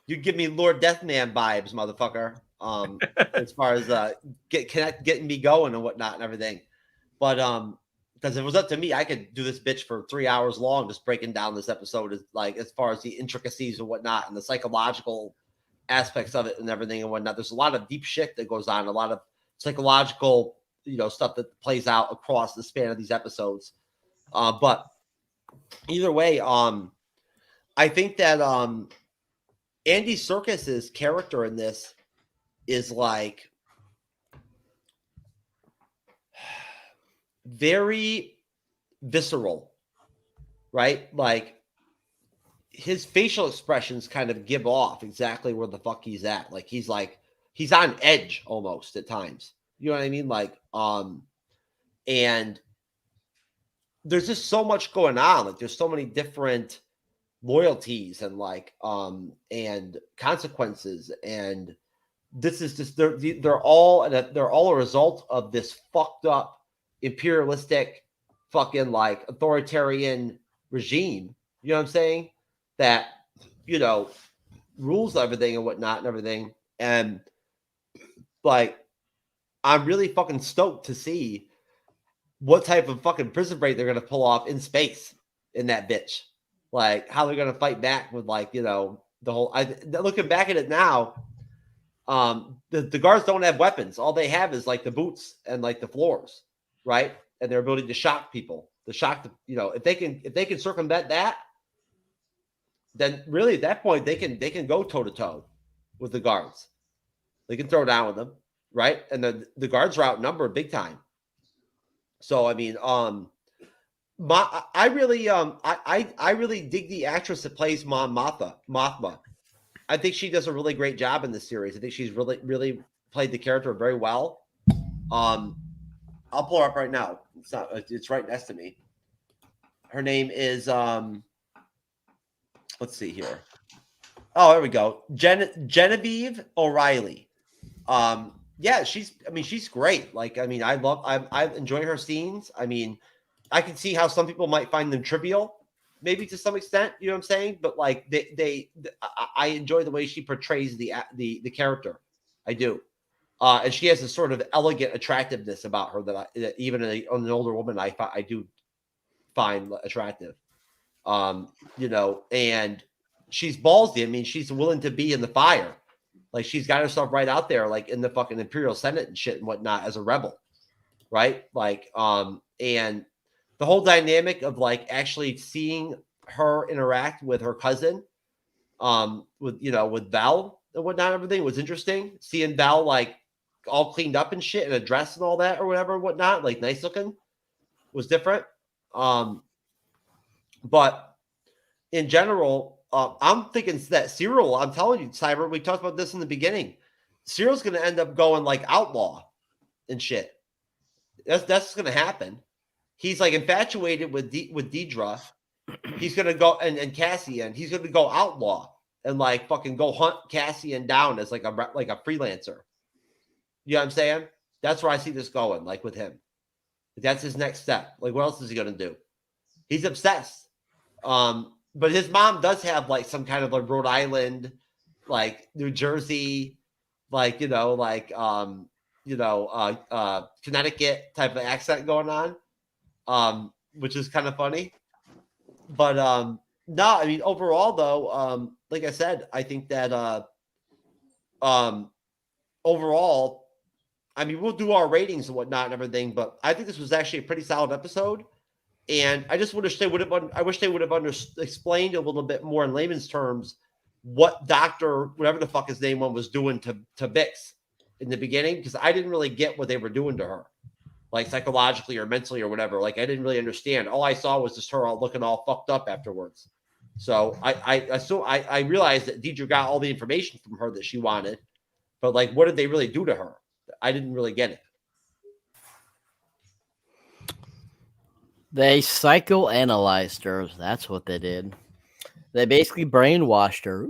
[SPEAKER 2] you give me Lord Deathman vibes, motherfucker. As far as getting me going and whatnot and everything. But because if it was up to me, I could do this bitch for 3 hours long, just breaking down this episode, as far as the intricacies and whatnot and the psychological aspects of it and everything and whatnot. There's a lot of deep shit that goes on, a lot of psychological, stuff that plays out across the span of these episodes. But either way, I think that Andy Serkis's character in this is like very visceral, right? Like his facial expressions kind of give off exactly where the fuck he's at. Like he's on edge almost at times. You know what I mean? Like, and there's just so much going on. Like there's so many different loyalties and like, and consequences. And this is just, they're all a result of this fucked up imperialistic fucking like authoritarian regime. You know what I'm saying? That, rules everything and whatnot and everything. And like, I'm really fucking stoked to see what type of fucking prison break they're going to pull off in space in that bitch. Like how they're going to fight back with like, the whole, looking back at it now, the guards don't have weapons. All they have is like the boots and like the floors, right? And their ability to shock people, if they can circumvent that, then really at that point they can go toe to toe with the guards. They can throw down with them, right? And the guards are outnumbered big time. So I mean, I really dig the actress that plays Mon Mothma. I think she does a really great job in this series. I think she's really played the character very well. I'll pull her up right now. It's right next to me. Her name is let's see here. Oh, there we go. Genevieve O'Reilly. Yeah, she's great. Like, I mean, I enjoy her scenes. I mean, I can see how some people might find them trivial, maybe to some extent, you know what I'm saying? But like I enjoy the way she portrays the character. I do. And she has a sort of elegant attractiveness about her that even an older woman I do find attractive. And she's ballsy. I mean, she's willing to be in the fire. Like she's got herself right out there, like in the fucking Imperial Senate and shit and whatnot as a rebel. Right. Like, and the whole dynamic of like actually seeing her interact with her cousin, with Val and whatnot, everything was interesting. Seeing Val like all cleaned up and shit and a dress and all that or whatever and whatnot, like nice looking, was different. But in general, I'm thinking that Cyril, I'm telling you, Cyber, we talked about this in the beginning. Cyril's going to end up going like outlaw and shit. That's going to happen. He's like infatuated with Deidre. He's going to go and Cassian. He's going to go outlaw and like fucking go hunt Cassian down as like a freelancer. You know what I'm saying? That's where I see this going, like with him. That's his next step. Like, what else is he going to do? He's obsessed. But his mom does have like some kind of like Rhode Island, like New Jersey, like, Connecticut type of accent going on, which is kind of funny. But no, I mean, overall though, like I said, I think that overall, I mean, we'll do our ratings and whatnot and everything, but I think this was actually a pretty solid episode. And I just wish they would have explained a little bit more in layman's terms what Dr. whatever the fuck his name was doing to Bix in the beginning, because I didn't really get what they were doing to her, like psychologically or mentally or whatever. Like I didn't really understand. All I saw was just her all looking all fucked up afterwards. So I realized that Deidre got all the information from her that she wanted, but like, what did they really do to her? I didn't really get it.
[SPEAKER 1] They psychoanalyzed her. That's what they did. They basically brainwashed her.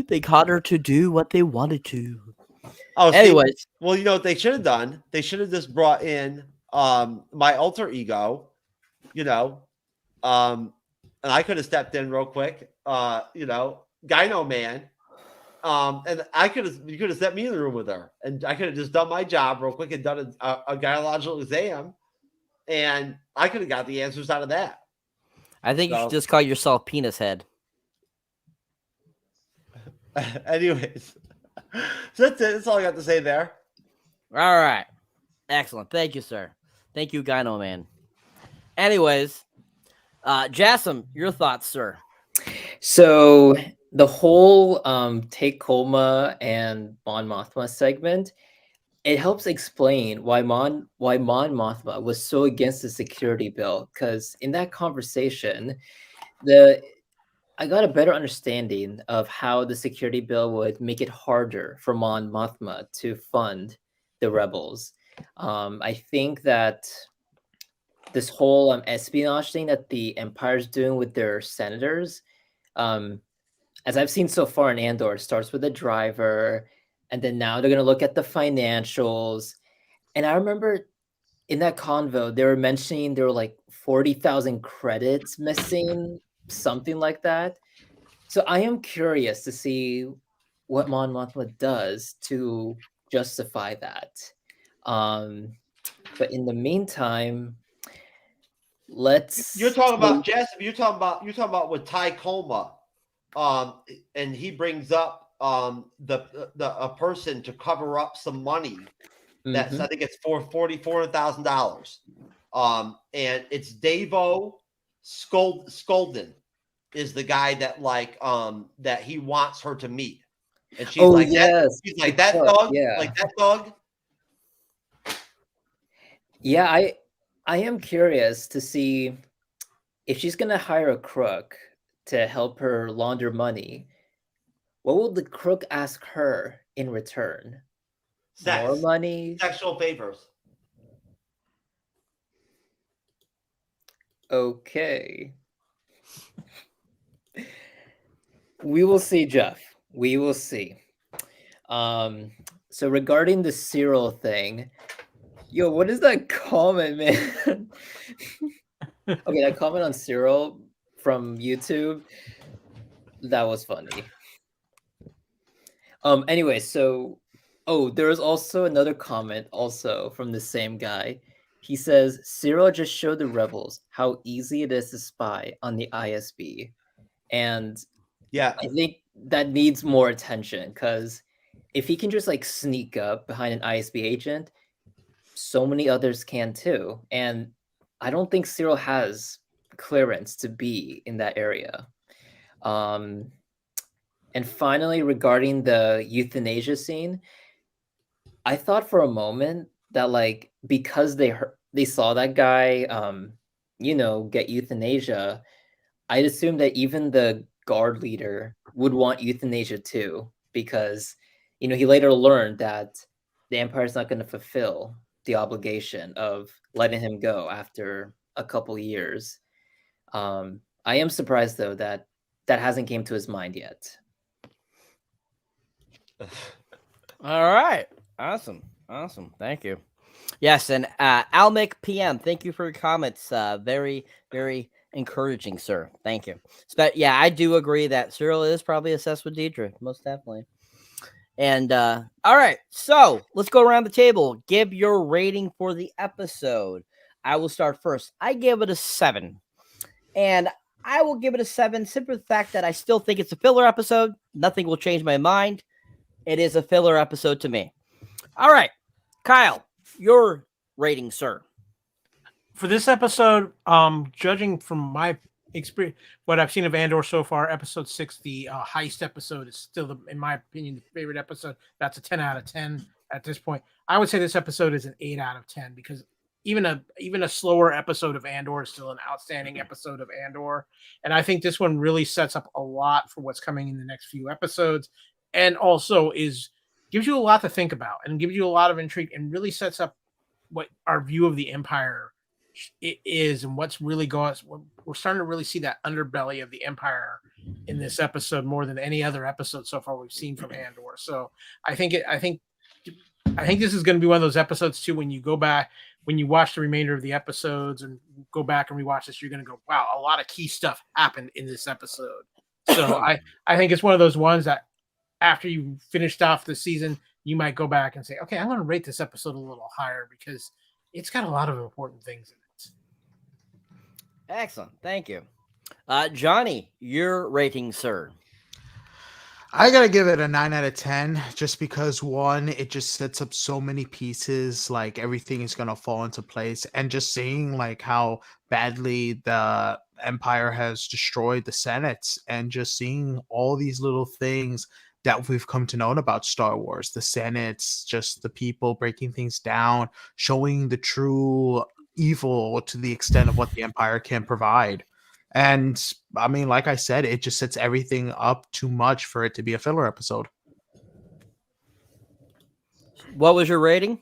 [SPEAKER 1] They got her to do what they wanted to.
[SPEAKER 2] Oh,
[SPEAKER 1] anyways.
[SPEAKER 2] Well, you know what they should have done? They should have just brought in my alter ego, and I could have stepped in real quick, Gyno Man. And you could have set me in the room with her, and I could have just done my job real quick and done a gynecological exam, and I could have got the answers out of that.
[SPEAKER 1] I think you should just call yourself Penis Head.
[SPEAKER 2] Anyways, so that's it. That's all I got to say there.
[SPEAKER 1] All right. Excellent. Thank you, sir. Thank you, Gyno Man. Anyways, Jassem, your thoughts, sir?
[SPEAKER 6] So the whole Take Colma and Mon Mothma segment, it helps explain why Mon Mothma was so against the security bill. Because in that conversation, I got a better understanding of how the security bill would make it harder for Mon Mothma to fund the rebels. I think that this whole espionage thing that the Empire's doing with their senators, as I've seen so far in Andor, starts with the driver, and then now they're going to look at the financials. And I remember in that convo, they were mentioning there were like 40,000 credits missing, something like that. So I am curious to see what Mon Mothma does to justify that. But in the meantime,
[SPEAKER 2] You're talking about Jassem. You're talking about with Ty Coma, and he brings up a person to cover up some money. That's I think it's for $400,000. And it's Davo Skolden is the guy that that he wants her to meet, and she's she's like that dog, like that dog.
[SPEAKER 6] Yeah, I am curious to see if she's gonna hire a crook to help her launder money. What will the crook ask her in return?
[SPEAKER 2] Sex.
[SPEAKER 6] More money?
[SPEAKER 2] Sexual favors.
[SPEAKER 6] Okay. We will see, Jeff. We will see. So regarding the Cyril thing, yo, what is that comment, man? Okay, that comment on Cyril from YouTube, that was funny. Anyway, so there was also another comment also from the same guy. He says Cyril just showed the rebels how easy it is to spy on the ISB. And
[SPEAKER 2] yeah,
[SPEAKER 6] I think that needs more attention, because if he can just like sneak up behind an ISB agent, so many others can too. And I don't think Cyril has clearance to be in that area. And finally, regarding the euthanasia scene, I thought for a moment that like because they saw that guy get euthanasia, I'd assume that even the guard leader would want euthanasia too, because he later learned that the Empire's not going to fulfill the obligation of letting him go after a couple years. I am surprised though that hasn't came to his mind yet.
[SPEAKER 1] All right. Awesome. Thank you. Yes, and Almic PM, thank you for your comments. Very, very encouraging, sir. Thank you. But yeah, I do agree that Cyril is probably obsessed with Deidre, most definitely. And all right, so let's go around the table. Give your rating for the episode. I will start first. I give it a 7. And I will give it a 7 simply for the fact that I still think it's a filler episode. Nothing will change my mind. It is a filler episode to me. All right, Kyle, your rating, sir.
[SPEAKER 4] For this episode, judging from my experience, what I've seen of Andor so far, episode 6, the heist episode, is still, in my opinion, the favorite episode. That's a 10 out of 10 at this point. I would say this episode is an 8 out of 10, because even a slower episode of Andor is still an outstanding episode of Andor. And I think this one really sets up a lot for what's coming in the next few episodes, and also gives you a lot to think about and gives you a lot of intrigue, and really sets up what our view of the Empire is and what's really going on. We're starting to really see that underbelly of the Empire in this episode more than any other episode so far we've seen from Andor. So I think this is going to be one of those episodes too, when you go back, when you watch the remainder of the episodes and go back and rewatch this, you're going to go, wow, a lot of key stuff happened in this episode. So I think it's one of those ones that after you finished off the season, you might go back and say, okay, I'm going to rate this episode a little higher because it's got a lot of important things in it.
[SPEAKER 1] Excellent. Thank you. Johnny, your rating, sir.
[SPEAKER 5] I gotta give it a 9 out of 10, just because one, it just sets up so many pieces, like everything is gonna fall into place, and just seeing like how badly the Empire has destroyed the Senate, and just seeing all these little things that we've come to know about Star Wars, the Senate's, just the people breaking things down, showing the true evil to the extent of what the Empire can provide. And I mean, like I said, it just sets everything up too much for it to be a filler episode.
[SPEAKER 1] What was your rating?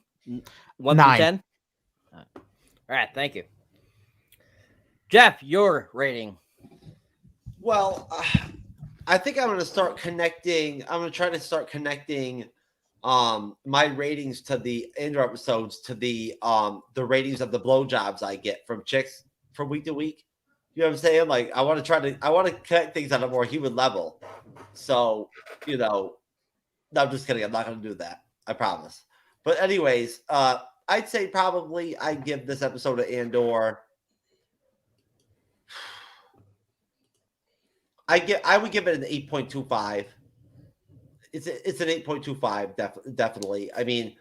[SPEAKER 1] 1 through
[SPEAKER 5] 9.
[SPEAKER 1] 10? All right, thank you. Jeff, your rating.
[SPEAKER 2] Well, I think I'm going to start connecting. I'm going to try to start connecting my ratings to the Andor episodes to the ratings of the blowjobs I get from chicks from week to week. You know what I'm saying? Like I want to connect things on a more human level. So, no, I'm just kidding. I'm not going to do that. I promise. But anyways, I'd say probably I'd give this episode of Andor. I would give it an 8.25. It's an 8.25 definitely. I mean,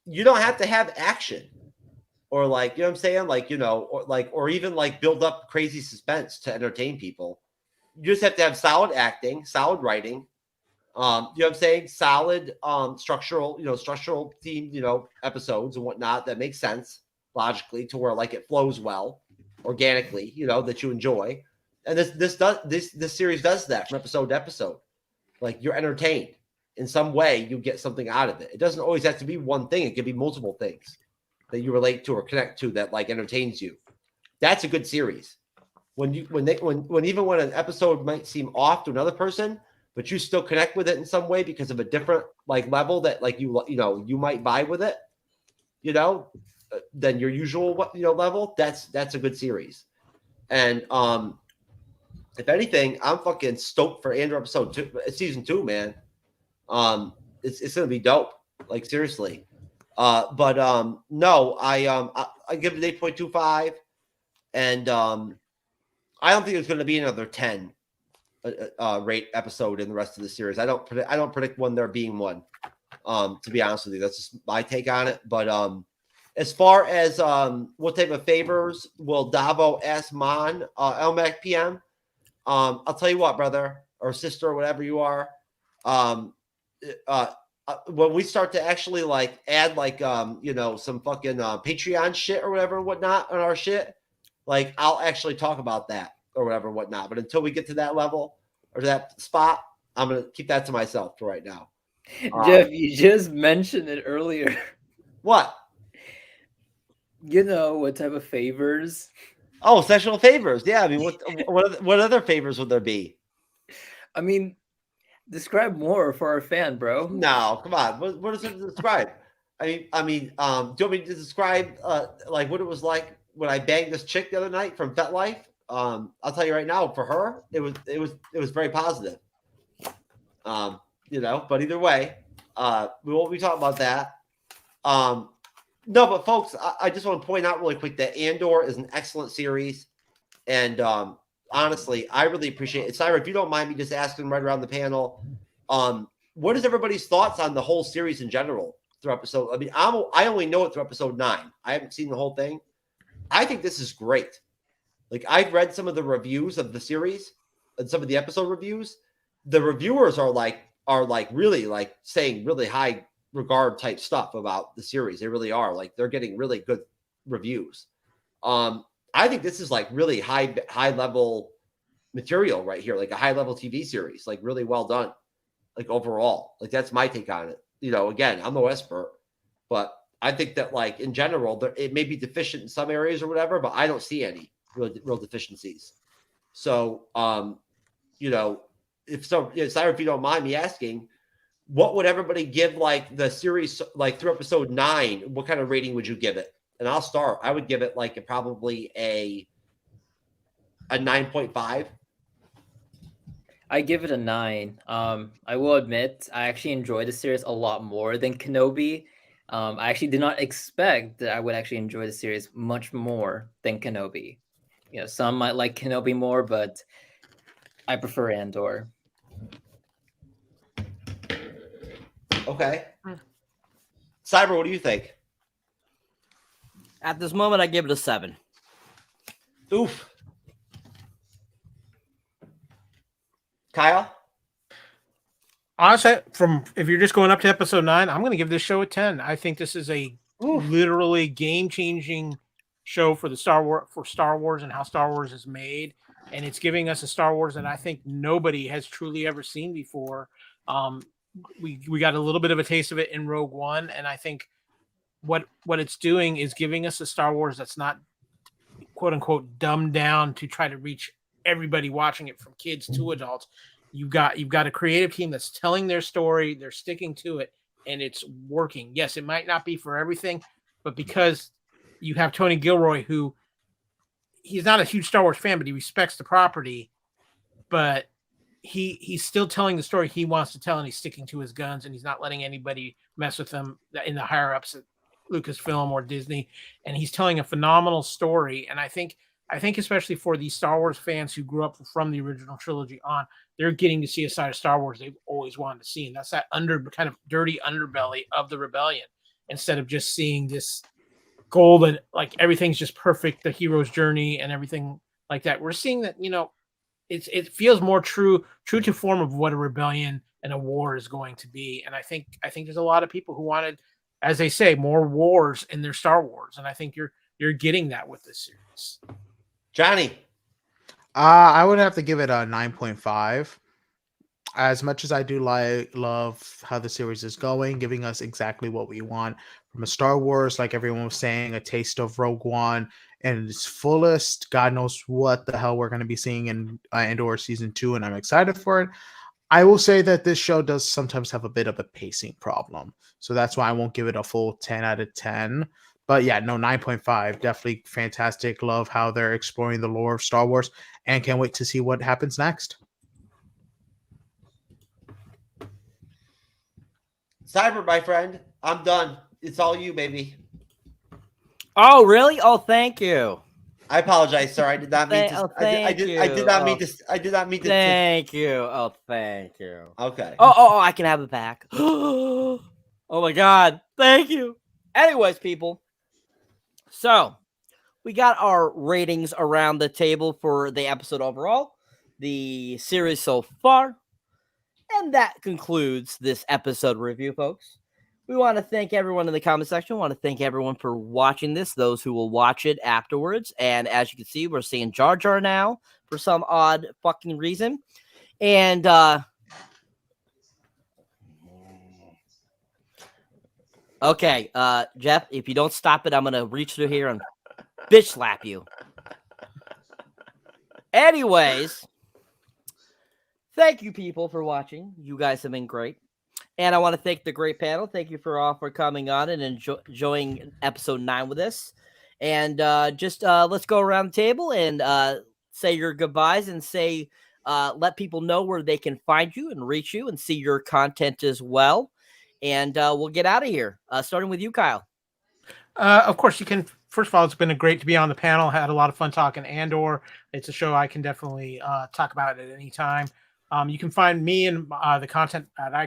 [SPEAKER 2] you don't have to have action or like, you know what I'm saying? Like, or even like build up crazy suspense to entertain people. You just have to have solid acting, solid writing. You know what I'm saying? Solid structural themed, episodes and whatnot that make sense logically to where like it flows well, organically, that you enjoy. And this series does that from episode to episode. Like you're entertained in some way, you get something out of it. It doesn't always have to be one thing. It could be multiple things that you relate to or connect to that like entertains you. That's a good series. When even when an episode might seem off to another person, but you still connect with it in some way because of a different like level that like you might vibe with it, than your usual level. That's a good series. And if anything, I'm fucking stoked for Andor episode 2, season 2, man. It's gonna be dope. Like seriously. But no, I give it 8.25, and I don't think there's gonna be another 10 rate episode in the rest of the series. I don't predict one there being one. To be honest with you, that's just my take on it. But as far as what type of favors will Davo ask Mon LMAC PM? I'll tell you what, brother or sister or whatever you are. When we start to actually like add like some fucking Patreon shit or whatever and whatnot on our shit, like I'll actually talk about that or whatever and whatnot. But until we get to that level or that spot, I'm gonna keep that to myself for right now.
[SPEAKER 6] Jeff, you just mentioned it earlier.
[SPEAKER 2] What?
[SPEAKER 6] What type of favors?
[SPEAKER 2] Oh, sexual favors. Yeah, I mean, what other favors would there be?
[SPEAKER 6] I mean, describe more for our fan, bro.
[SPEAKER 2] No, come on. What is it to describe? I mean, do you want me to describe like what it was like when I banged this chick the other night from FetLife? I'll tell you right now, for her, it was very positive. But either way, we won't be talking about that. No, but folks, I just want to point out really quick that Andor is an excellent series. And honestly, I really appreciate it. Cyber, if you don't mind me just asking right around the panel, what is everybody's thoughts on the whole series in general through episode? I mean, I only know it through episode 9. I haven't seen the whole thing. I think this is great. Like, I've read some of the reviews of the series and some of the episode reviews. The reviewers are really like saying really high regard type stuff about the series. They really are. Like, they're getting really good reviews. I think this is like really high level material right here, like a high level TV series, like really well done, like overall. Like, that's my take on it. Again, I'm no expert, but I think that like in general, it may be deficient in some areas or whatever, but I don't see any real deficiencies. So, if you don't mind me asking, what would everybody give like the series, like through episode 9? What kind of rating would you give it? And I'll start. I would give it like probably a 9.5.
[SPEAKER 6] I give it a 9. I will admit I actually enjoyed the series a lot more than Kenobi. I actually did not expect that I would actually enjoy the series much more than Kenobi. Some might like Kenobi more, but I prefer Andor.
[SPEAKER 2] Okay. Cyber, what do you think?
[SPEAKER 1] At this moment, I give it a 7.
[SPEAKER 2] Oof. Kyle?
[SPEAKER 4] Honestly, if you're just going up to episode 9, I'm going to give this show a 10. I think this is a literally game-changing show for Star Wars and how Star Wars is made, and it's giving us a Star Wars that I think nobody has truly ever seen before. We got a little bit of a taste of it in Rogue One, and I think what it's doing is giving us a Star Wars that's not quote unquote dumbed down to try to reach everybody watching it, from kids to adults. You've got a creative team that's telling their story, they're sticking to it, and it's working. Yes, it might not be for everything, but because you have Tony Gilroy, who he's not a huge Star Wars fan, but he respects the property, but he's still telling the story he wants to tell, and he's sticking to his guns, and he's not letting anybody mess with him in the higher ups at Lucasfilm or Disney. And he's telling a phenomenal story. And I think especially for these Star Wars fans who grew up from the original trilogy on, they're getting to see a side of Star Wars they've always wanted to see. And that's that kind of dirty underbelly of the rebellion, instead of just seeing this golden, like everything's just perfect, the hero's journey and everything like that. We're seeing that, it feels more true to form of what a rebellion and a war is going to be. And I think there's a lot of people who wanted, as they say, more wars in their Star Wars. And I think you're getting that with this series.
[SPEAKER 2] Johnny?
[SPEAKER 5] I would have to give it a 9.5. As much as I do love how the series is going, giving us exactly what we want from a Star Wars, like everyone was saying, a taste of Rogue One and its fullest. God knows what the hell we're going to be seeing in Andor Season 2, and I'm excited for it. I will say that this show does sometimes have a bit of a pacing problem, so that's why I won't give it a full 10 out of 10. But yeah, no, 9.5. Definitely fantastic. Love how they're exploring the lore of Star Wars, and can't wait to see what happens next.
[SPEAKER 2] Cyber, my friend, I'm done. It's all you, baby.
[SPEAKER 1] Oh, really? Oh, thank you.
[SPEAKER 2] I apologize, sir. I did not mean to. I did not mean to. I did not mean to.
[SPEAKER 1] Thank you. Oh, thank you.
[SPEAKER 2] Okay.
[SPEAKER 1] Oh, I can have it back. Oh my God. Thank you. Anyways, people. So we got our ratings around the table for the episode overall, the series so far. And that concludes this episode review, folks. We want to thank everyone in the comment section. We want to thank everyone for watching this, those who will watch it afterwards. And as you can see, we're seeing Jar Jar now for some odd fucking reason. And okay, Jeff, if you don't stop it, I'm going to reach through here and bitch slap you. Anyways, thank you, people, for watching. You guys have been great. And I want to thank the great panel. Thank you for coming on and enjoying episode 9 with us. And let's go around the table and say your goodbyes and say, let people know where they can find you and reach you and see your content as well. And we'll get out of here, starting with you, Kyle.
[SPEAKER 4] Of course, you can. First of all, it's been great to be on the panel. Had a lot of fun talking Andor. It's a show I can definitely talk about at any time. You can find me and the content that I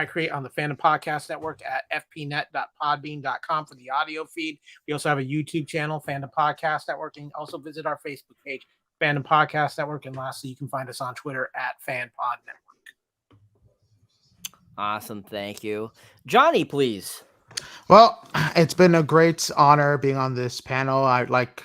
[SPEAKER 4] create on the Fandom Podcast Network at fpnet.podbean.com for the audio feed. We also have a YouTube channel, Fandom Podcast Network, and also visit our Facebook page, Fandom Podcast Network. And lastly, you can find us on Twitter at FanPod Network.
[SPEAKER 1] Awesome. Thank you. Johnny, please.
[SPEAKER 5] Well, it's been a great honor being on this panel. I like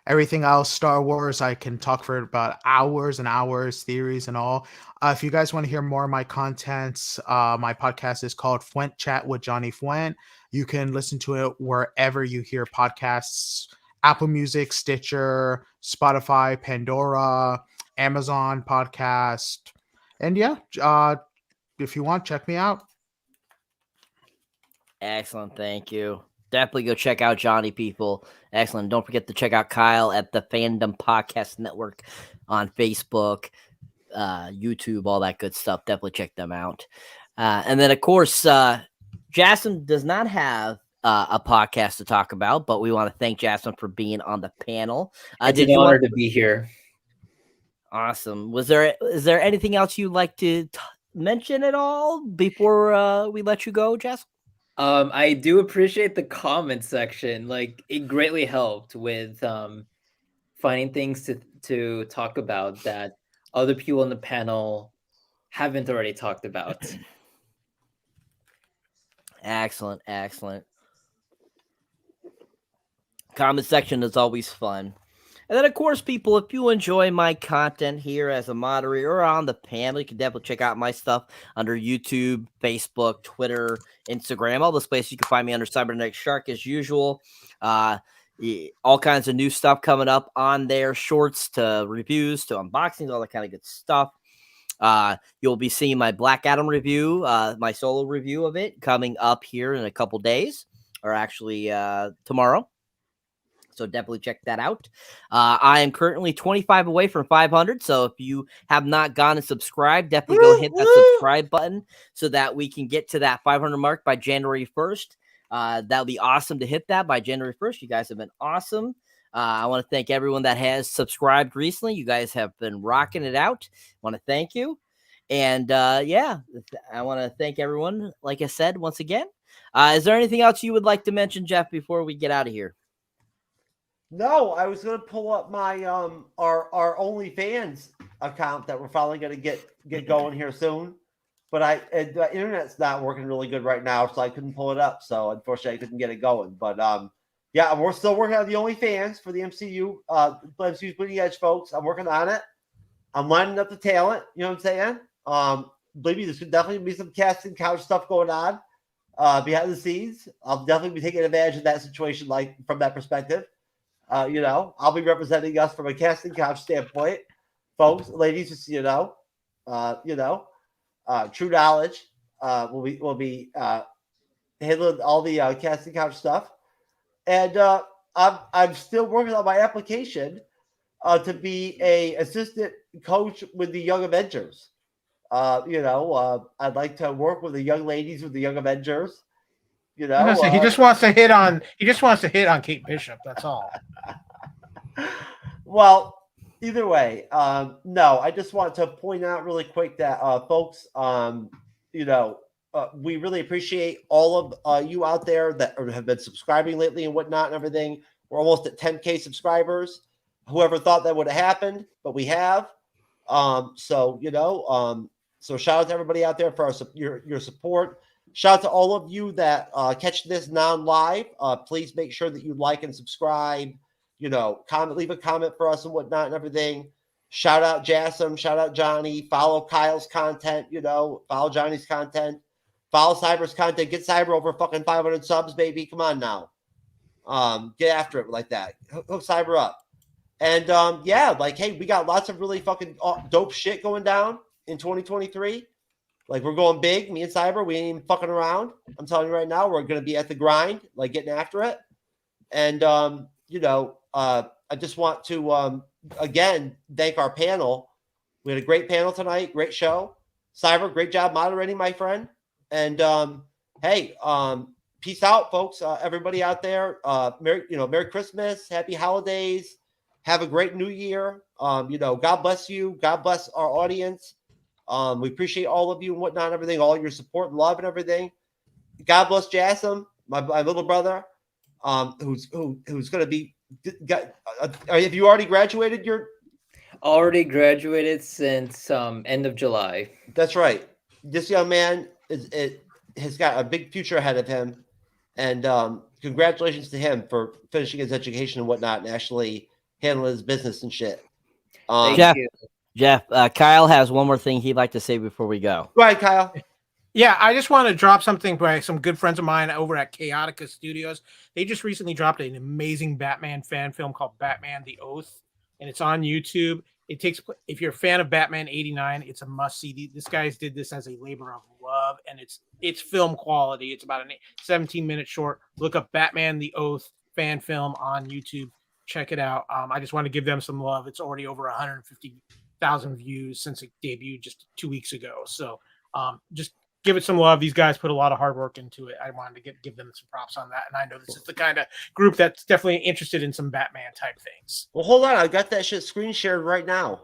[SPEAKER 5] everything else Star Wars. I can talk for about hours and hours, theories and all. If you guys want to hear more of my contents, my podcast is called Fuent Chat with Johnny Fuent. You can listen to it wherever you hear podcasts: Apple Music, Stitcher, Spotify, Pandora, Amazon Podcast. And yeah, if you want, check me out.
[SPEAKER 1] Excellent. Thank you. Definitely go check out Johnny, people. Excellent. Don't forget to check out Kyle at the Fandom Podcast Network on Facebook, YouTube, all that good stuff. Definitely check them out. And then, of course, Jassem does not have a podcast to talk about, but we want to thank Jassem for being on the panel.
[SPEAKER 6] It's an honor to be here.
[SPEAKER 1] Awesome. Is there anything else you'd like to mention at all before we let you go, Jess?
[SPEAKER 6] I do appreciate the comment section. Like, it greatly helped with finding things to talk about that other people on the panel haven't already talked about.
[SPEAKER 1] Excellent, excellent. Comment section is always fun. And then, of course, people, if you enjoy my content here as a moderator or on the panel, you can definitely check out my stuff under YouTube, Facebook, Twitter, Instagram, all those places. You can find me under Cyberneticshark as usual. All kinds of new stuff coming up on there, shorts to reviews to unboxings, all that kind of good stuff. You'll be seeing my Black Adam review, my solo review of it coming up here in a couple days, or actually tomorrow. So definitely check that out. I am currently 25 away from 500. So if you have not gone and subscribed, definitely go hit that subscribe button so that we can get to that 500 mark by January 1st. That'll be awesome to hit that by January 1st. You guys have been awesome. I want to thank everyone that has subscribed recently. You guys have been rocking it out. I want to thank you. And yeah, I want to thank everyone, like I said, once again. Is there anything else you would like to mention, Jeff, before we get out of here?
[SPEAKER 2] No, I was gonna pull up my our OnlyFans account that we're finally gonna get going here soon, but the internet's not working really good right now, so I couldn't pull it up. So unfortunately, I couldn't get it going. But yeah, we're still working on the OnlyFans for the MCU's Bleeding Edge folks. I'm working on it. I'm lining up the talent. You know what I'm saying? Believe me, there's definitely be some casting couch stuff going on behind the scenes. I'll definitely be taking advantage of that situation, like from that perspective. I'll be representing us from a casting couch standpoint, folks, ladies. Just True Knowledge will be handling all the casting couch stuff, and I'm still working on my application to be a assistant coach with the Young Avengers. I'd like to work with the young ladies with the Young Avengers. He
[SPEAKER 4] just wants to hit on Kate Bishop. That's all.
[SPEAKER 2] Well, either way, no. I just want to point out really quick that, folks, we really appreciate all of you out there that have been subscribing lately and whatnot and everything. We're almost at 10K subscribers. Whoever thought that would have happened, but we have. So shout out to everybody out there for your support. Shout out to all of you that catch this non-live. Please make sure that you like and subscribe. Comment, leave a comment for us and whatnot and everything. Shout out Jassem. Shout out Johnny. Follow Kyle's content. Follow Johnny's content. Follow Cyber's content. Get Cyber over fucking 500 subs, baby. Come on now. Get after it like that. Hook Cyber up. And hey, we got lots of really fucking dope shit going down in 2023. Like, we're going big. Me and Cyber, we ain't even fucking around. I'm telling you right now, we're going to be at the grind, like getting after it. And, I just want to, again, thank our panel. We had a great panel tonight. Great show. Cyber, great job moderating, my friend. And, hey, peace out, folks. Everybody out there, Merry Christmas. Happy holidays. Have a great new year. God bless you. God bless our audience. We appreciate all of you and whatnot and everything, all your support and love and everything. God bless Jassem, my little brother, who's going to be. Have you already graduated?
[SPEAKER 6] Already graduated since end of July.
[SPEAKER 2] That's right. This young man has got a big future ahead of him, and congratulations to him for finishing his education and whatnot, and actually handling his business and shit.
[SPEAKER 1] Jeff, Kyle has one more thing he'd like to say before we go.
[SPEAKER 2] Go ahead, Kyle.
[SPEAKER 4] Yeah, I just want to drop something by some good friends of mine over at Chaotica Studios. They just recently dropped an amazing Batman fan film called Batman: The Oath, and it's on YouTube. If you're a fan of Batman '89, it's a must-see. This guys did this as a labor of love, and it's film quality. It's about a 17-minute short. Look up Batman: The Oath fan film on YouTube. Check it out. I just want to give them some love. It's already over 150,000 views since it debuted just 2 weeks ago. So just give it some love. These guys put a lot of hard work into it. I wanted to give them some props on that. And I know this is the kind of group that's definitely interested in some Batman type things.
[SPEAKER 2] Well, hold on. I got that shit screen shared right now.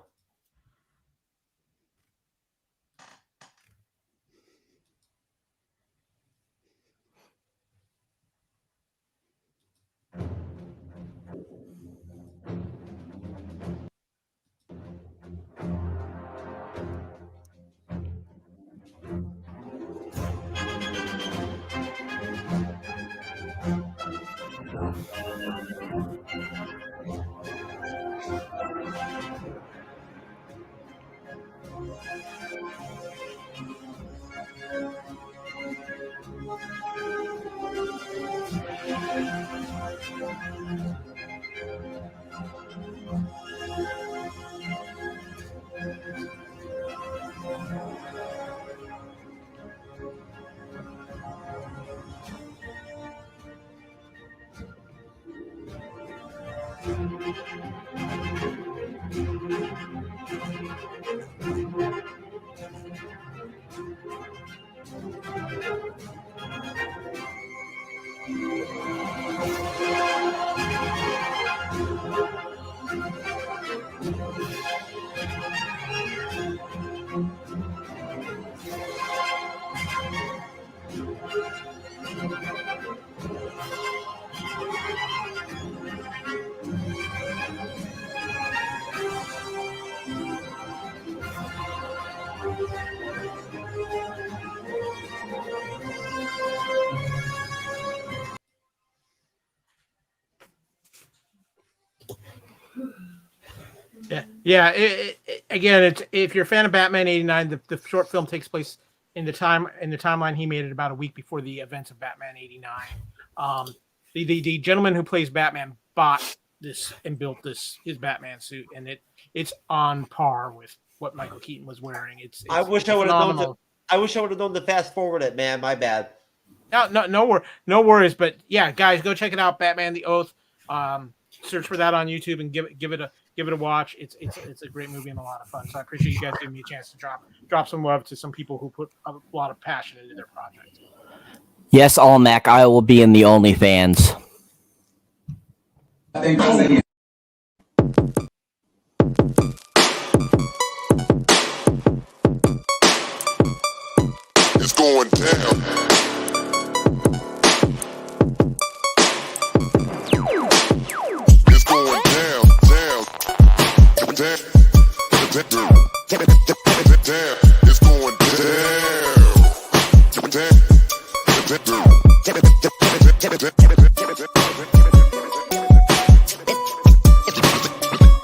[SPEAKER 4] Yeah. Again, it's if you're a fan of Batman '89, the short film takes place in the timeline he made it about a week before the events of Batman '89. The gentleman who plays Batman bought this and built his Batman suit, and it's on par with what Michael Keaton was wearing.
[SPEAKER 2] I wish I would have known. I wish I would have known to fast forward it, man. My bad.
[SPEAKER 4] No worries. But yeah, guys, go check it out. Batman: The Oath. Search for that on YouTube and give it a watch. It's a great movie and a lot of fun. So I appreciate you guys giving me a chance to drop some love to some people who put a lot of passion into their project.
[SPEAKER 1] Yes, Mac. I will be in the OnlyFans.
[SPEAKER 11] It's going down. It's going down.